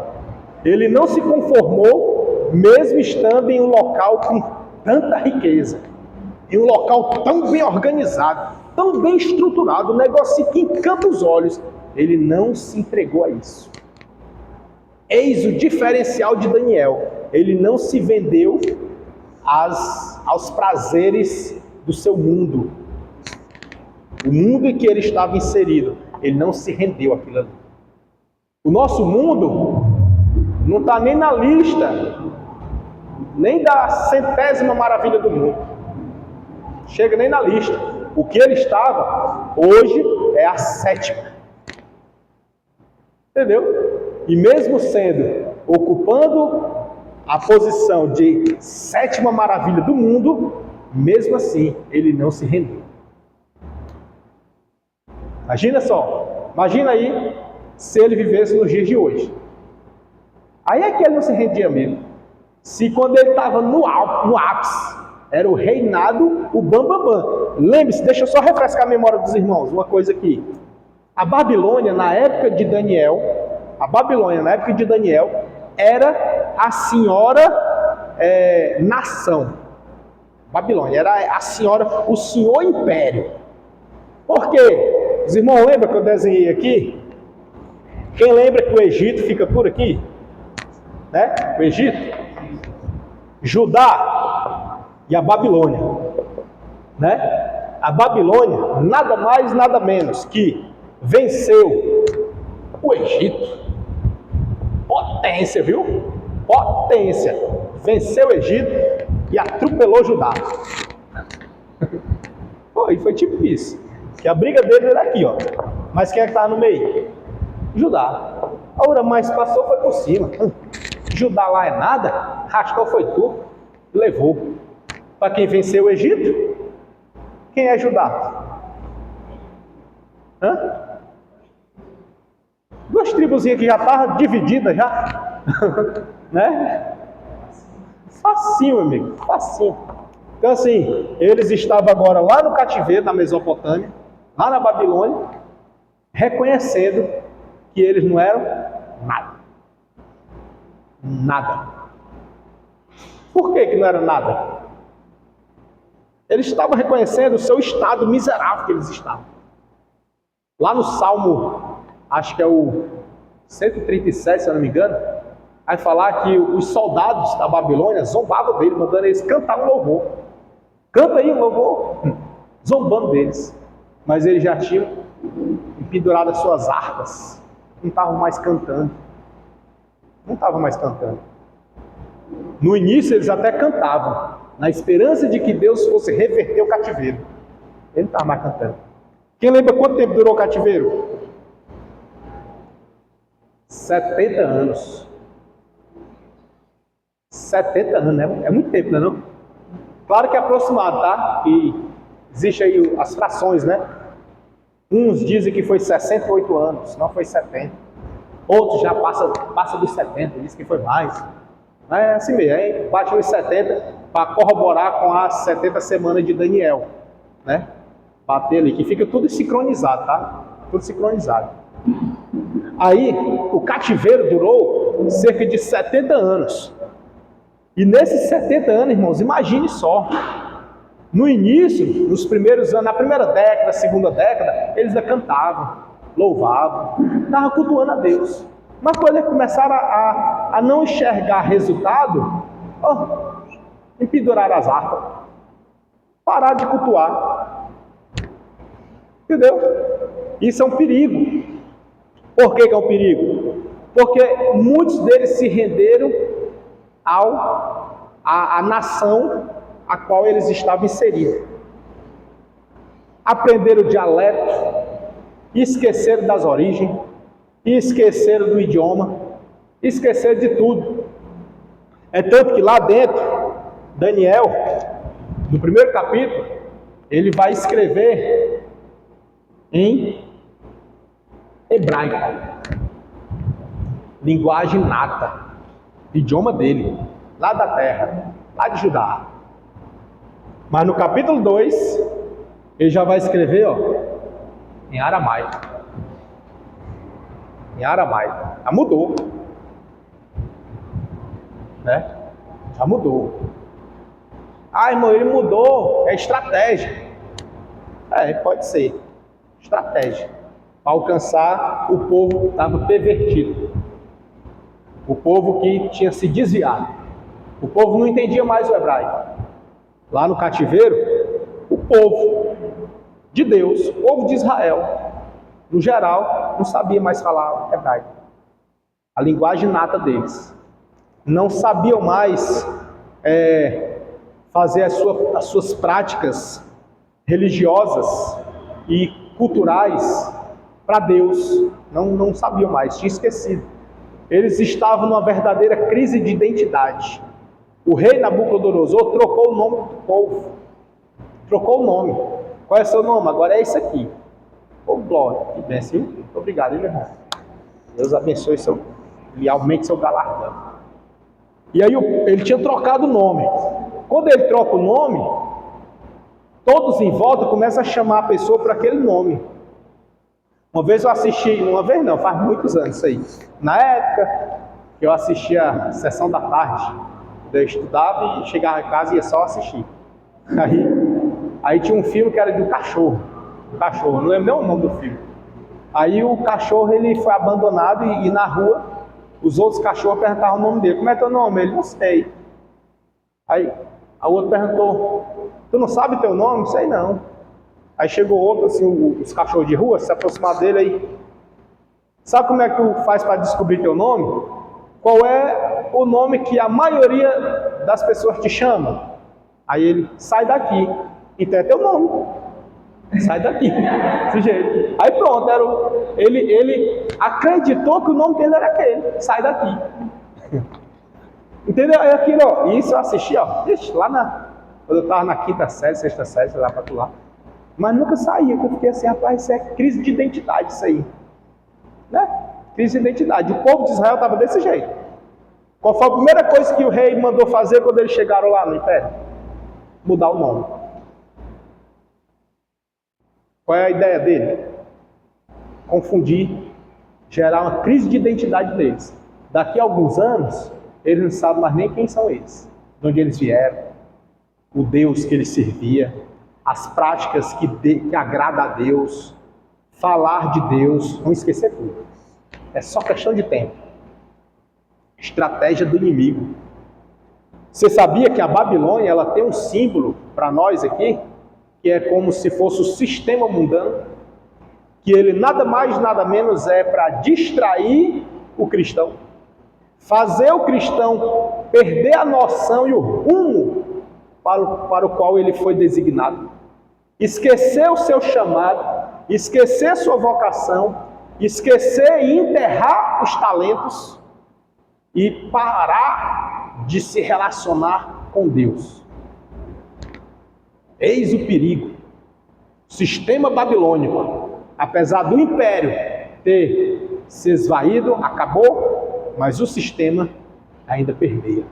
Ele não se conformou, mesmo estando em um local com tanta riqueza, em um local tão bem organizado, tão bem estruturado, um negócio que encanta os olhos. Ele não se entregou a isso. Eis o diferencial de Daniel. Ele não se vendeu aos prazeres do seu mundo. O mundo em que ele estava inserido, ele não se rendeu àquilo ali. O nosso mundo não está nem na lista, nem da 100ª maravilha do mundo. Chega nem na lista. O que ele estava, hoje, é a 7ª. Entendeu? E mesmo sendo, ocupando a posição de 7ª maravilha do mundo, mesmo assim, ele não se rendeu. Imagina só, imagina aí se ele vivesse nos dias de hoje. Aí é que ele não se rendia mesmo. Se quando ele estava no ápice, era o reinado, o bambambam. Lembre-se, deixa eu só refrescar a memória dos irmãos, uma coisa aqui. A Babilônia, na época de Daniel, era a senhora nação. Babilônia era a senhora, o senhor império. Por quê? Os irmãos lembram que eu desenhei aqui? Quem lembra que o Egito fica por aqui? Né? O Egito, Judá e a Babilônia. Né? A Babilônia, nada mais, nada menos que venceu o Egito. Potência, viu? Potência. Venceu o Egito e atropelou Judá. Foi tipo isso. Que a briga dele era aqui, ó. Mas quem é que estava no meio? Judá. A hora mais passou, foi por cima. Judá lá é nada, rascou foi tudo, levou. Para quem venceu o Egito? Quem é Judá? Duas tribuzinhas que já estavam divididas já. Né? Facinho, amigo, facinho. Então assim, eles estavam agora lá no cativeiro, na Mesopotâmia, lá na Babilônia, reconhecendo que eles não eram nada. Nada. Por que não era nada? Eles estavam reconhecendo o seu estado miserável que eles estavam. Lá no Salmo, acho que é o 137, se eu não me engano, vai falar que os soldados da Babilônia zombavam dele, mandando eles cantar um louvor. Canta aí um louvor, zombando deles. Mas eles já tinham pendurado as suas harpas, não estavam mais cantando. Não estavam mais cantando. No início eles até cantavam, na esperança de que Deus fosse reverter o cativeiro. Ele não estava mais cantando. Quem lembra quanto tempo durou o cativeiro? 70 anos. 70 anos, né? É muito tempo, não é não? Claro que é aproximado, tá? E existe aí as frações, né? Uns dizem que foi 68 anos, não foi 70. Outros já passa dos 70, dizem que foi mais. É assim mesmo, aí bate nos 70 para corroborar com as 70 semanas de Daniel, né? Bater ali, que fica tudo sincronizado, tá? Tudo sincronizado. Aí, o cativeiro durou cerca de 70 anos. E nesses 70 anos, irmãos, imagine só. No início, nos primeiros anos, na primeira década, segunda década, eles ainda cantavam, louvavam, estavam cultuando a Deus. Mas quando eles começaram a não enxergar resultado, empendurar as harpas, parar de cultuar. Entendeu? Isso é um perigo. Por que é um perigo? Porque muitos deles se renderam à nação a qual eles estavam inseridos. Aprenderam o dialeto, esqueceram das origens, esqueceram do idioma, esqueceram de tudo. É tanto que lá dentro, Daniel, no primeiro capítulo, ele vai escrever em hebraico, linguagem nata, idioma dele, lá da terra, lá de Judá. Mas no capítulo 2, ele já vai escrever, em aramaico. Em aramaico. Já mudou. Né? Já mudou. Irmão, ele mudou. É estratégia. Pode ser. Estratégia. Para alcançar o povo que estava pervertido. O povo que tinha se desviado. O povo não entendia mais o hebraico. Lá no cativeiro, o povo de Deus, o povo de Israel, no geral, não sabia mais falar hebraico. A linguagem nata deles. Não sabiam mais fazer as suas práticas religiosas e culturais para Deus. Não sabiam mais, tinham esquecido. Eles estavam numa verdadeira crise de identidade. O rei Nabucodonosor trocou o nome do povo. Trocou o nome. Qual é o seu nome? Agora é esse aqui. Glória. Que bênção. Muito obrigado, meu irmão. Deus abençoe e aumente seu galardão. E aí ele tinha trocado o nome. Quando ele troca o nome, todos em volta começam a chamar a pessoa por aquele nome. Uma vez eu assisti, faz muitos anos isso aí. Na época que eu assistia a sessão da tarde, eu estudava e chegava em casa e ia só assistir. Aí tinha um filme que era do cachorro. Não lembro nem o nome do filme. Aí o cachorro ele foi abandonado e na rua os outros cachorros perguntavam o nome dele. Como é teu nome? Ele, não sei. Aí a outra perguntou, tu não sabe teu nome? Sei não. Aí chegou outro, assim, os cachorros de rua, se aproximaram dele aí. Sabe como é que tu faz para descobrir teu nome? Qual é o nome que a maioria das pessoas te chamam? Aí ele, sai daqui. Então é teu nome. Sai daqui. Desse jeito. Aí pronto, ele acreditou que o nome dele era aquele. Sai daqui. Entendeu? Aí aquilo, isso eu assisti, quando eu estava na quinta série, sexta série, sei lá para tu lá. Mas nunca saía, porque eu fiquei assim, rapaz, isso é crise de identidade, isso aí. Né? Crise de identidade. O povo de Israel estava desse jeito. Qual foi a primeira coisa que o rei mandou fazer quando eles chegaram lá no império? Mudar o nome. Qual é a ideia dele? Confundir, gerar uma crise de identidade deles. Daqui a alguns anos, eles não sabem mais nem quem são eles, de onde eles vieram, o Deus que eles serviam, as práticas que agradam a Deus, falar de Deus, vão esquecer tudo. É só questão de tempo. Estratégia do inimigo. Você sabia que a Babilônia ela tem um símbolo para nós aqui, que é como se fosse o sistema mundano, que ele nada mais nada menos é para distrair o cristão, fazer o cristão perder a noção e o rumo para o qual ele foi designado, esquecer o seu chamado, esquecer sua vocação, esquecer e enterrar os talentos e parar de se relacionar com Deus. Eis o perigo. O sistema babilônico, apesar do império ter se esvaído, acabou, mas o sistema ainda permeia.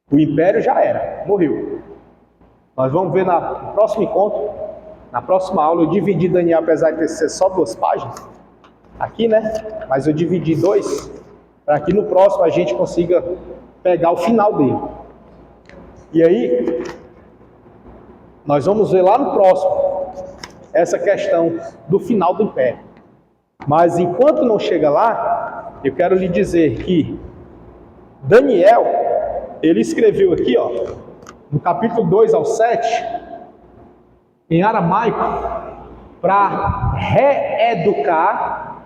O império já era, morreu. Nós vamos ver no próximo encontro, na próxima aula, eu dividi Daniel, apesar de ser só 2 páginas, aqui, né? Mas eu dividi 2, para que no próximo a gente consiga pegar o final dele. E aí, nós vamos ver lá no próximo, essa questão do final do império. Mas enquanto não chega lá, eu quero lhe dizer que Daniel, ele escreveu aqui, no capítulo 2 ao 7, em aramaico, para reeducar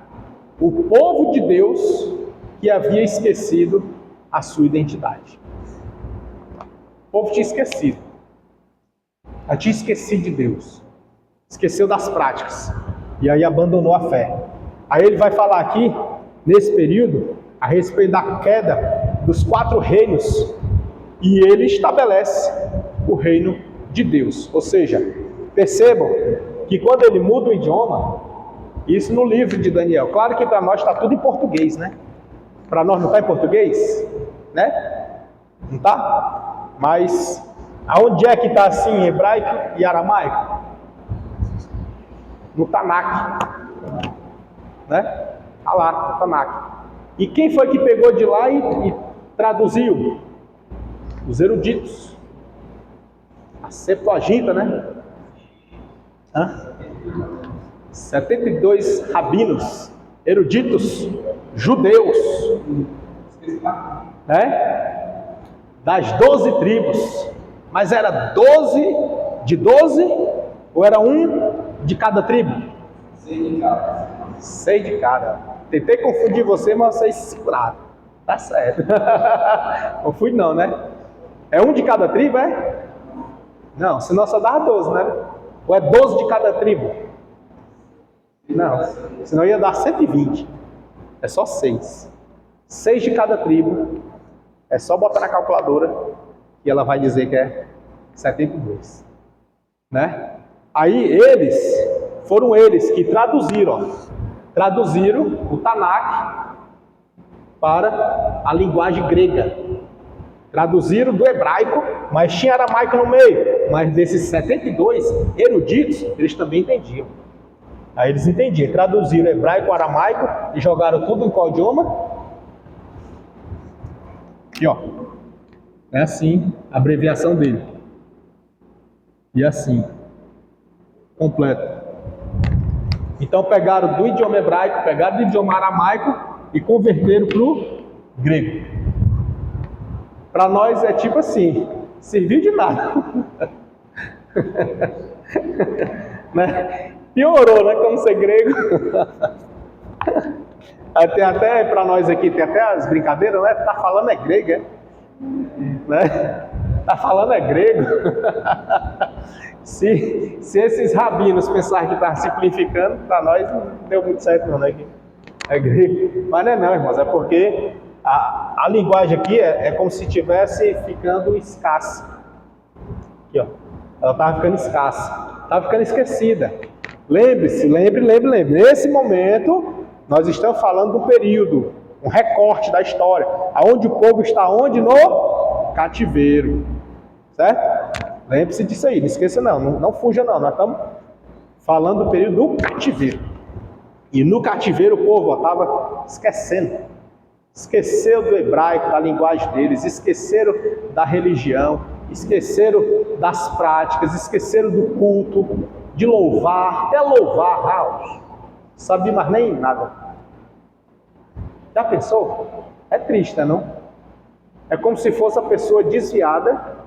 o povo de Deus que havia esquecido a sua identidade. O povo tinha esquecido. Ela tinha esquecido de Deus. Esqueceu das práticas. E aí abandonou a fé. Aí ele vai falar aqui, nesse período, a respeito da queda dos 4 reinos. E ele estabelece o reino de Deus. Ou seja, percebam que quando ele muda o idioma, isso no livro de Daniel, claro que para nós está tudo em português, né? Para nós não está em português, né? Não está? Mas aonde é que está assim em hebraico e aramaico? No Tanakh, né? Está lá, no Tanakh. E quem foi que pegou de lá e traduziu? Os eruditos. A Septuaginta, né? 72 rabinos, eruditos, judeus, né? Das 12 tribos. Mas era 12 de 12 ou era um de cada tribo? 6 de cada. Tentei confundir você, mas vocês se seguraram. Tá certo. Não fui não, né? É um de cada tribo, é? Não, senão só dava 12, né? Ou é 12 de cada tribo? Não, senão ia dar 120. É só 6. 6 de cada tribo. É só botar na calculadora e ela vai dizer que é 72. Né? Aí foram eles que traduziram o Tanakh para a linguagem grega. Traduziram do hebraico, mas tinha aramaico no meio. Mas desses 72 eruditos, eles também entendiam. Aí eles entendiam, traduziram hebraico, aramaico e jogaram tudo em qual idioma? Aqui, ó. É assim a abreviação dele. E assim, completo. Então pegaram do idioma hebraico, pegaram do idioma aramaico e converteram para o grego. Para nós é tipo assim, serviu de nada. Né? Piorou, né? Como ser grego. Tem até para nós aqui, tem até as brincadeiras, né? Tá falando é grego, é? Né? Tá falando é grego. Se esses rabinos pensarem que está simplificando, para nós não deu muito certo não, né? É grego. Mas não é não, irmãos, é porque a linguagem aqui é como se estivesse ficando escassa. Aqui, ó. Ela estava ficando escassa. Estava ficando esquecida. Lembre-se. Nesse momento, nós estamos falando do período, um recorte da história, aonde o povo está onde? No cativeiro. Certo? Lembre-se disso aí, não esqueça não fuja não. Nós estamos falando do período do cativeiro. E no cativeiro o povo estava esquecendo. Esqueceu do hebraico, da linguagem deles, esqueceram da religião, esqueceram das práticas, esqueceram do culto, de louvar, até louvar, Raul. Sabia mais nem nada. Já pensou? É triste, não? É como se fosse a pessoa desviada,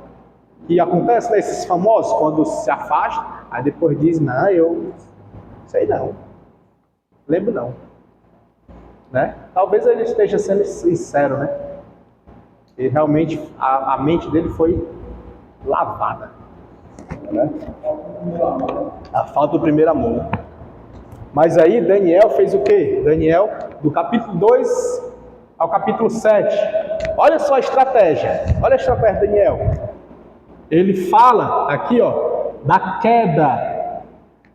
que acontece nesses famosos, quando se afasta, aí depois diz, não, eu sei não, lembro não. Né? Talvez ele esteja sendo sincero, né? E realmente a mente dele foi lavada. Né? A falta do primeiro amor. Mas aí Daniel fez o quê? Daniel, do capítulo 2 ao capítulo 7. Olha só a estratégia. Olha a estratégia de Daniel. Ele fala aqui, ó, da queda.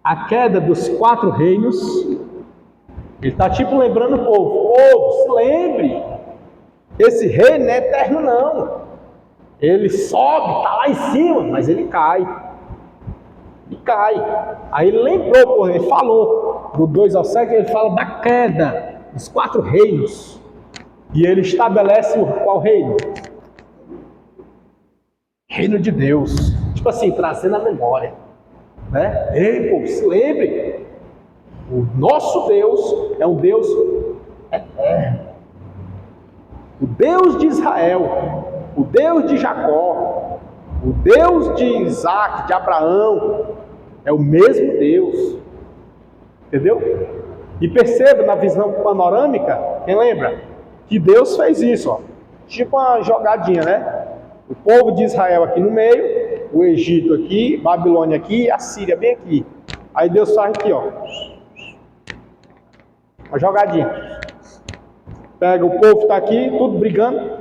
A queda dos 4 reinos. Ele está tipo lembrando o povo. Povo, se lembre. Esse reino não é eterno não. Ele sobe, está lá em cima, mas ele cai. E cai. Aí ele lembrou, ele falou, do 2 ao 7, ele fala da queda dos 4 reinos. E ele estabelece qual reino? Reino de Deus. Tipo assim, trazendo a memória. Né? Ei, povo, se lembre. O nosso Deus é um Deus eterno. O Deus de Israel, o Deus de Jacó, o Deus de Isaac, de Abraão, é o mesmo Deus. Entendeu? E perceba na visão panorâmica, quem lembra? Que Deus fez isso, ó. Tipo uma jogadinha, né? O povo de Israel aqui no meio, o Egito aqui, Babilônia aqui e a Síria bem aqui. Aí Deus faz aqui, ó. Uma jogadinha. Pega o povo que está aqui, tudo brigando.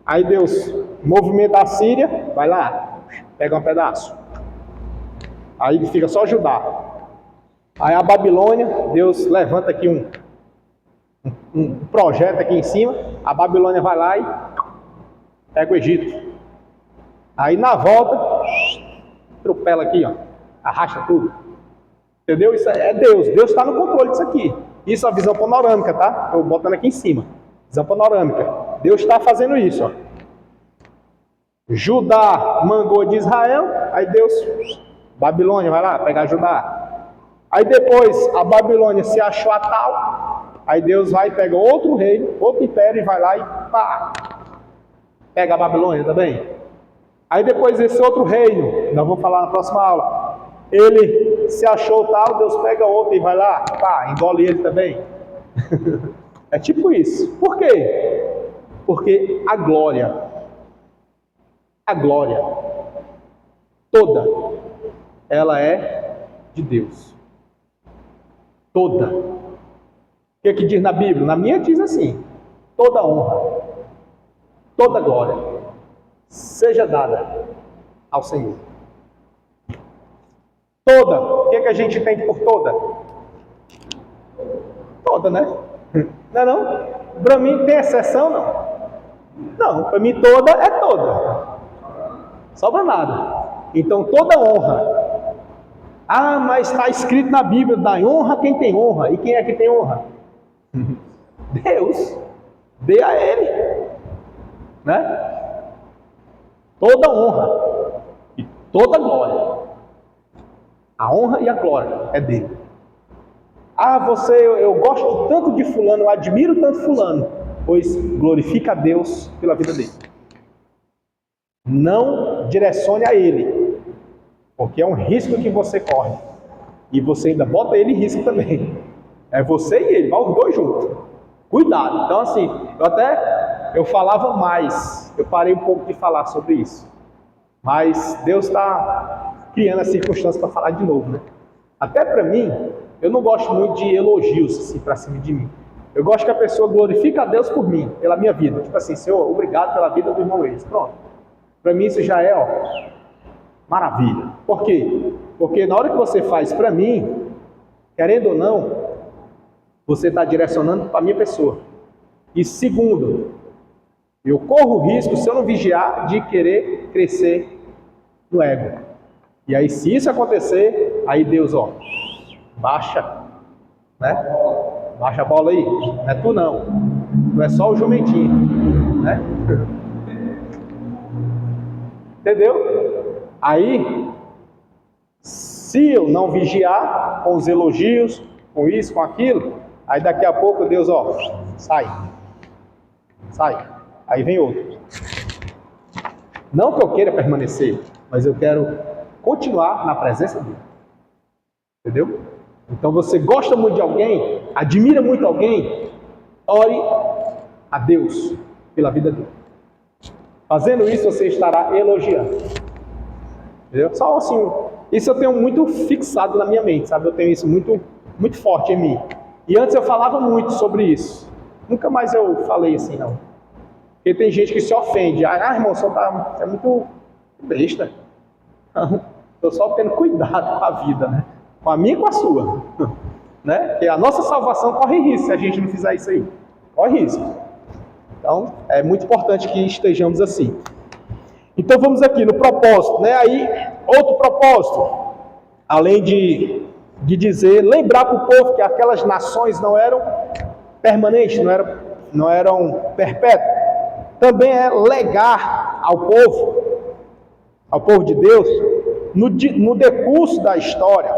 Aí Deus movimenta a Síria, vai lá, pega um pedaço. Aí fica só Judá. Aí a Babilônia, Deus levanta aqui um projeto aqui em cima. A Babilônia vai lá e pega o Egito. Aí na volta, atropela aqui, ó. Arrasta tudo. Entendeu? Isso é Deus. Deus está no controle disso aqui. Isso é a visão panorâmica, tá? Estou botando aqui em cima. Visão panorâmica. Deus está fazendo isso, ó. Judá mangou de Israel. Aí Deus, Babilônia, vai lá pegar Judá. Aí depois a Babilônia se achou a tal. Aí Deus vai e pega outro reino, outro império e vai lá e pá, pega a Babilônia também. Aí depois esse outro reino, nós vamos falar na próxima aula, ele se achou tal, Deus pega outro e vai lá, pá, engole ele também. É tipo isso. Por quê? Porque a glória toda, ela é de Deus. Toda. O que que diz na Bíblia? Na minha diz assim: toda honra, toda glória seja dada ao Senhor. Toda. O que que a gente tem por toda? Toda, né? Não é não? Para mim tem exceção, não? Não, para mim toda é toda. Sobra nada. Então toda honra. Ah, mas está escrito na Bíblia, dá honra quem tem honra. E quem é que tem honra? Deus. Dê a Ele. Né? Toda honra e toda glória. A honra e a glória é dele. Ah, eu gosto tanto de fulano, eu admiro tanto fulano. Pois glorifica a Deus pela vida dele. Não direcione a ele, porque é um risco que você corre. E você ainda bota ele em risco também. É você e ele, vai os dois juntos. Cuidado. Então assim, eu falava mais. Eu parei um pouco de falar sobre isso. Mas Deus está criando as circunstâncias para falar de novo, né? Até para mim, eu não gosto muito de elogios assim, para cima de mim. Eu gosto que a pessoa glorifique a Deus por mim, pela minha vida. Tipo assim, Senhor, obrigado pela vida do irmão Elis. Pronto. Para mim isso já é, ó, maravilha. Por quê? Porque na hora que você faz para mim, querendo ou não, você está direcionando para a minha pessoa. E segundo, eu corro o risco, se eu não vigiar, de querer crescer no ego. E aí se isso acontecer, aí Deus, ó, baixa, né? Baixa a bola aí. Não é tu não. Tu é só o jumentinho, né? Entendeu? Aí, se eu não vigiar com os elogios, com isso, com aquilo, aí daqui a pouco Deus, ó, sai. Aí vem outro. Não que eu queira permanecer, mas eu quero continuar na presença dele. Entendeu? Então você gosta muito de alguém, admira muito alguém, ore a Deus pela vida dele. Fazendo isso, você estará elogiando. Entendeu? Só assim, isso eu tenho muito fixado na minha mente, sabe? Eu tenho isso muito, muito forte em mim. E antes eu falava muito sobre isso. Nunca mais eu falei assim, não. Porque tem gente que se ofende. Ah, irmão, você é muito besta. Estou só tendo cuidado com a vida, né? Com a minha e com a sua. Né? Porque a nossa salvação corre risco se a gente não fizer isso aí. Corre risco. Então, é muito importante que estejamos assim. Então, vamos aqui no propósito, né? Aí, outro propósito, além de dizer, lembrar para o povo que aquelas nações não eram permanentes, não eram perpétuas. Também é legar ao povo de Deus, no decurso da história,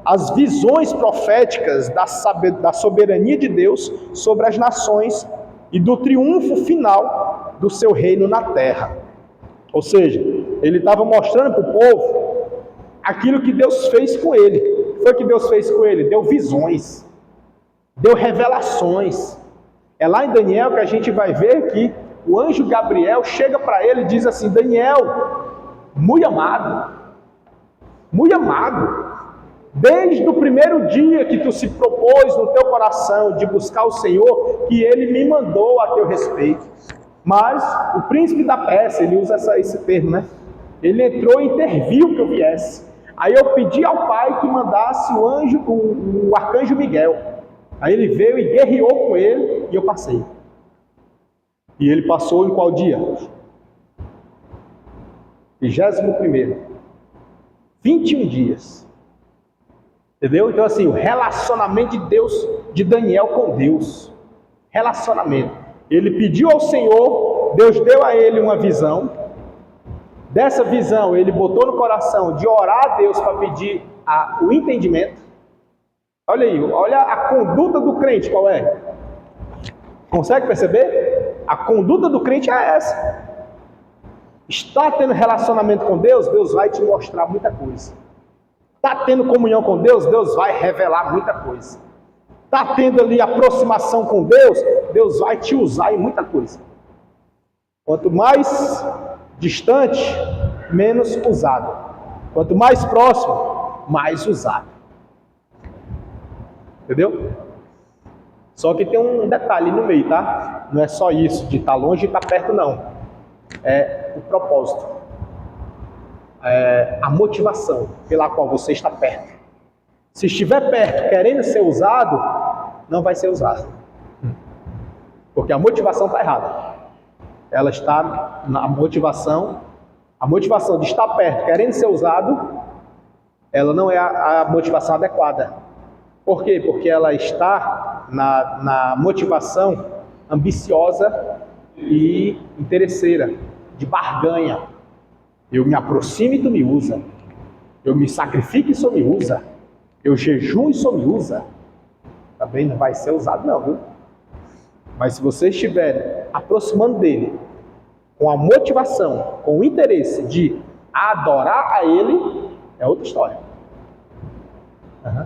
as visões proféticas da soberania de Deus sobre as nações e do triunfo final do seu reino na terra. Ou seja, ele estava mostrando para o povo aquilo que Deus fez com ele. Foi o que Deus fez com ele? Deu visões. deu revelações. É lá em Daniel que a gente vai ver que o anjo Gabriel chega para ele e diz assim: Daniel, muito amado, desde o primeiro dia que tu se propôs no teu coração de buscar o Senhor, que ele me mandou a teu respeito. Mas o príncipe da Pérsia, ele usa esse termo, né? Ele entrou e interviu que eu viesse. Aí eu pedi ao Pai que mandasse o arcanjo Miguel. Aí ele veio e guerreou com ele e eu passei. E ele passou em qual dia? 21º. 21 dias. Entendeu? Então assim, o relacionamento de Deus, de Daniel com Deus. Relacionamento. Ele pediu ao Senhor, Deus deu a ele uma visão. Dessa visão, ele botou no coração de orar a Deus para pedir o entendimento. Olha aí, olha a conduta do crente, qual é? Consegue perceber? A conduta do crente é essa. Está tendo relacionamento com Deus, Deus vai te mostrar muita coisa. Está tendo comunhão com Deus, Deus vai revelar muita coisa. Está tendo ali aproximação com Deus, Deus vai te usar em muita coisa. Quanto mais distante, menos usado. Quanto mais próximo, mais usado. Entendeu? Só que tem um detalhe no meio, tá? Não é só isso, de estar longe e estar perto, não. É o propósito. É a motivação pela qual você está perto. Se estiver perto querendo ser usado, não vai ser usado. Porque a motivação está errada. Ela está na motivação. A motivação de estar perto querendo ser usado, ela não é a motivação adequada. Por quê? Porque ela está na motivação ambiciosa e interesseira, de barganha. Eu me aproximo e tu me usa. Eu me sacrifico e só me usa. Eu jejuo e só me usa. Também não vai ser usado não, viu? Mas se você estiver aproximando dele com a motivação, com o interesse de adorar a ele, é outra história. Uhum.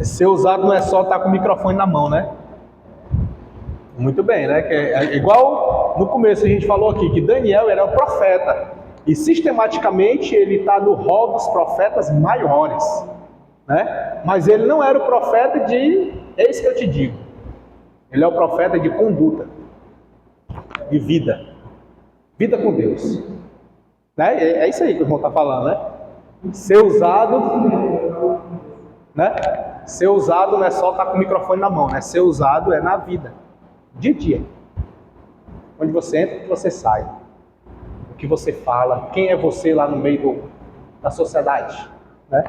Ser usado não é só estar com o microfone na mão, né? Muito bem, né? Que é igual no começo a gente falou aqui, que Daniel era o profeta. E sistematicamente ele está no rol dos profetas maiores, né? Mas ele não era o profeta de, eis que eu te digo. Ele é o profeta de conduta, de vida. Vida com Deus. Né? É isso aí que o irmão está falando, né? Ser usado, né? Ser usado não é só estar com o microfone na mão, né? Ser usado é na vida, dia a dia. Onde você entra, onde você sai. O que você fala, quem é você lá no meio da sociedade, né?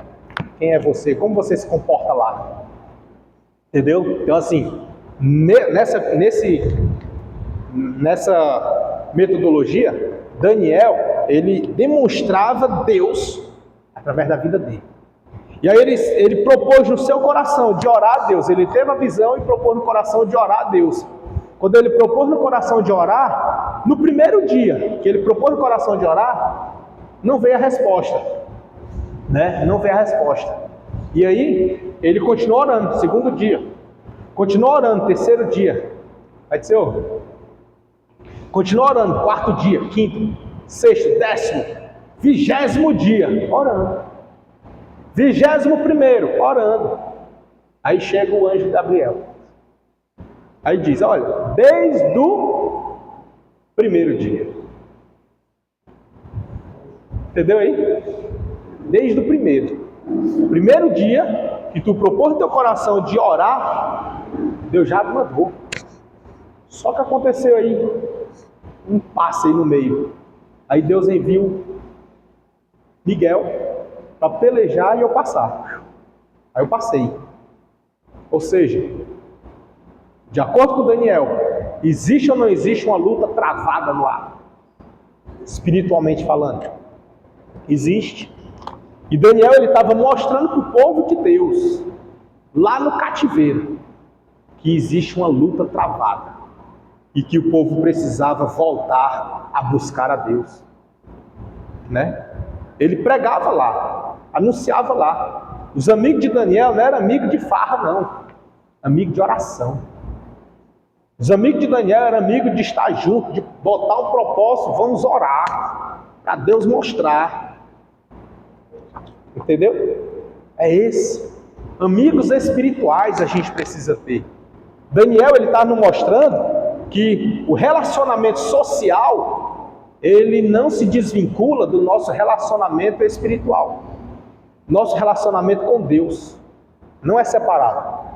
Quem é você, como você se comporta lá. Entendeu? Então assim, nessa metodologia, Daniel, ele demonstrava Deus através da vida dele. E aí ele propôs no seu coração de orar a Deus. Ele teve a visão e propôs no coração de orar a Deus. Quando ele propôs no coração de orar, no primeiro dia que ele propôs no coração de orar, não veio a resposta, né? Não veio a resposta. E aí ele continuou orando, segundo dia. Continuou orando, terceiro dia. Aí disse, continua orando, quarto dia, quinto, sexto, 10º, 20º dia, orando. 21º, orando. Aí chega o anjo Gabriel. Aí diz, olha, desde o primeiro dia. Entendeu aí? Desde o primeiro dia que tu propôs no teu coração de orar, Deus já te mandou. Só que aconteceu aí um passe aí no meio. Aí Deus enviou Miguel para pelejar e eu passar. Aí eu passei. Ou seja, de acordo com Daniel, existe ou não existe uma luta travada no ar? Espiritualmente falando. Existe. E Daniel ele estava mostrando para o povo de Deus, lá no cativeiro, que existe uma luta travada e que o povo precisava voltar a buscar a Deus, né? Ele pregava lá, anunciava lá. Os amigos de Daniel não eram amigos de farra, não, amigo de oração. Os amigos de Daniel eram amigos de estar junto, de botar um propósito, vamos orar, para Deus mostrar. Entendeu? É esse. Amigos espirituais a gente precisa ter. Daniel, ele está nos mostrando que o relacionamento social, ele não se desvincula do nosso relacionamento espiritual. Nosso relacionamento com Deus não é separado.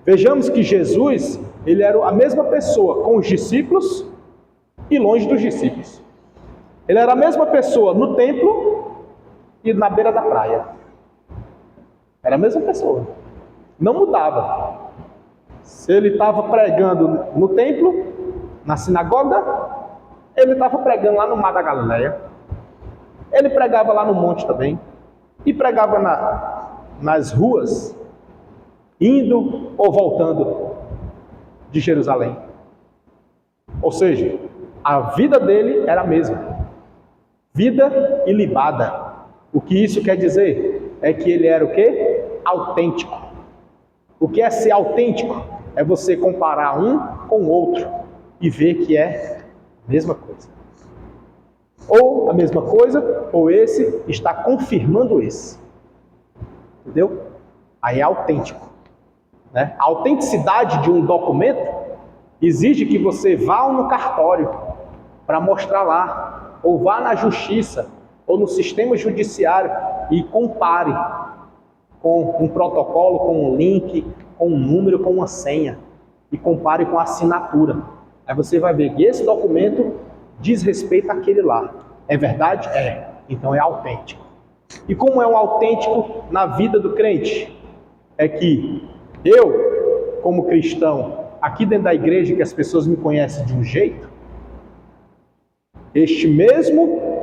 Vejamos que Jesus, ele era a mesma pessoa com os discípulos e longe dos discípulos. Ele era a mesma pessoa no templo e na beira da praia. Era a mesma pessoa. Não mudava. Se ele estava pregando no templo, na sinagoga, ele estava pregando lá no Mar da Galileia. Ele pregava lá no monte também. E pregava nas ruas, indo ou voltando de Jerusalém. Ou seja, a vida dele era a mesma. Vida ilibada. O que isso quer dizer? É que ele era o quê? Autêntico. O que é ser autêntico? É você comparar um com o outro e ver que é a mesma coisa. Ou a mesma coisa, ou esse está confirmando esse. Entendeu? Aí é autêntico. Né? A autenticidade de um documento exige que você vá no cartório para mostrar lá, ou vá na justiça, ou no sistema judiciário e compare com um protocolo, com um link, com um número, com uma senha, e compare com a assinatura. Aí você vai ver que esse documento diz respeito àquele lá. É verdade? É. Então é autêntico. E como é um autêntico na vida do crente? É que eu, como cristão, aqui dentro da igreja, que as pessoas me conhecem de um jeito, este mesmo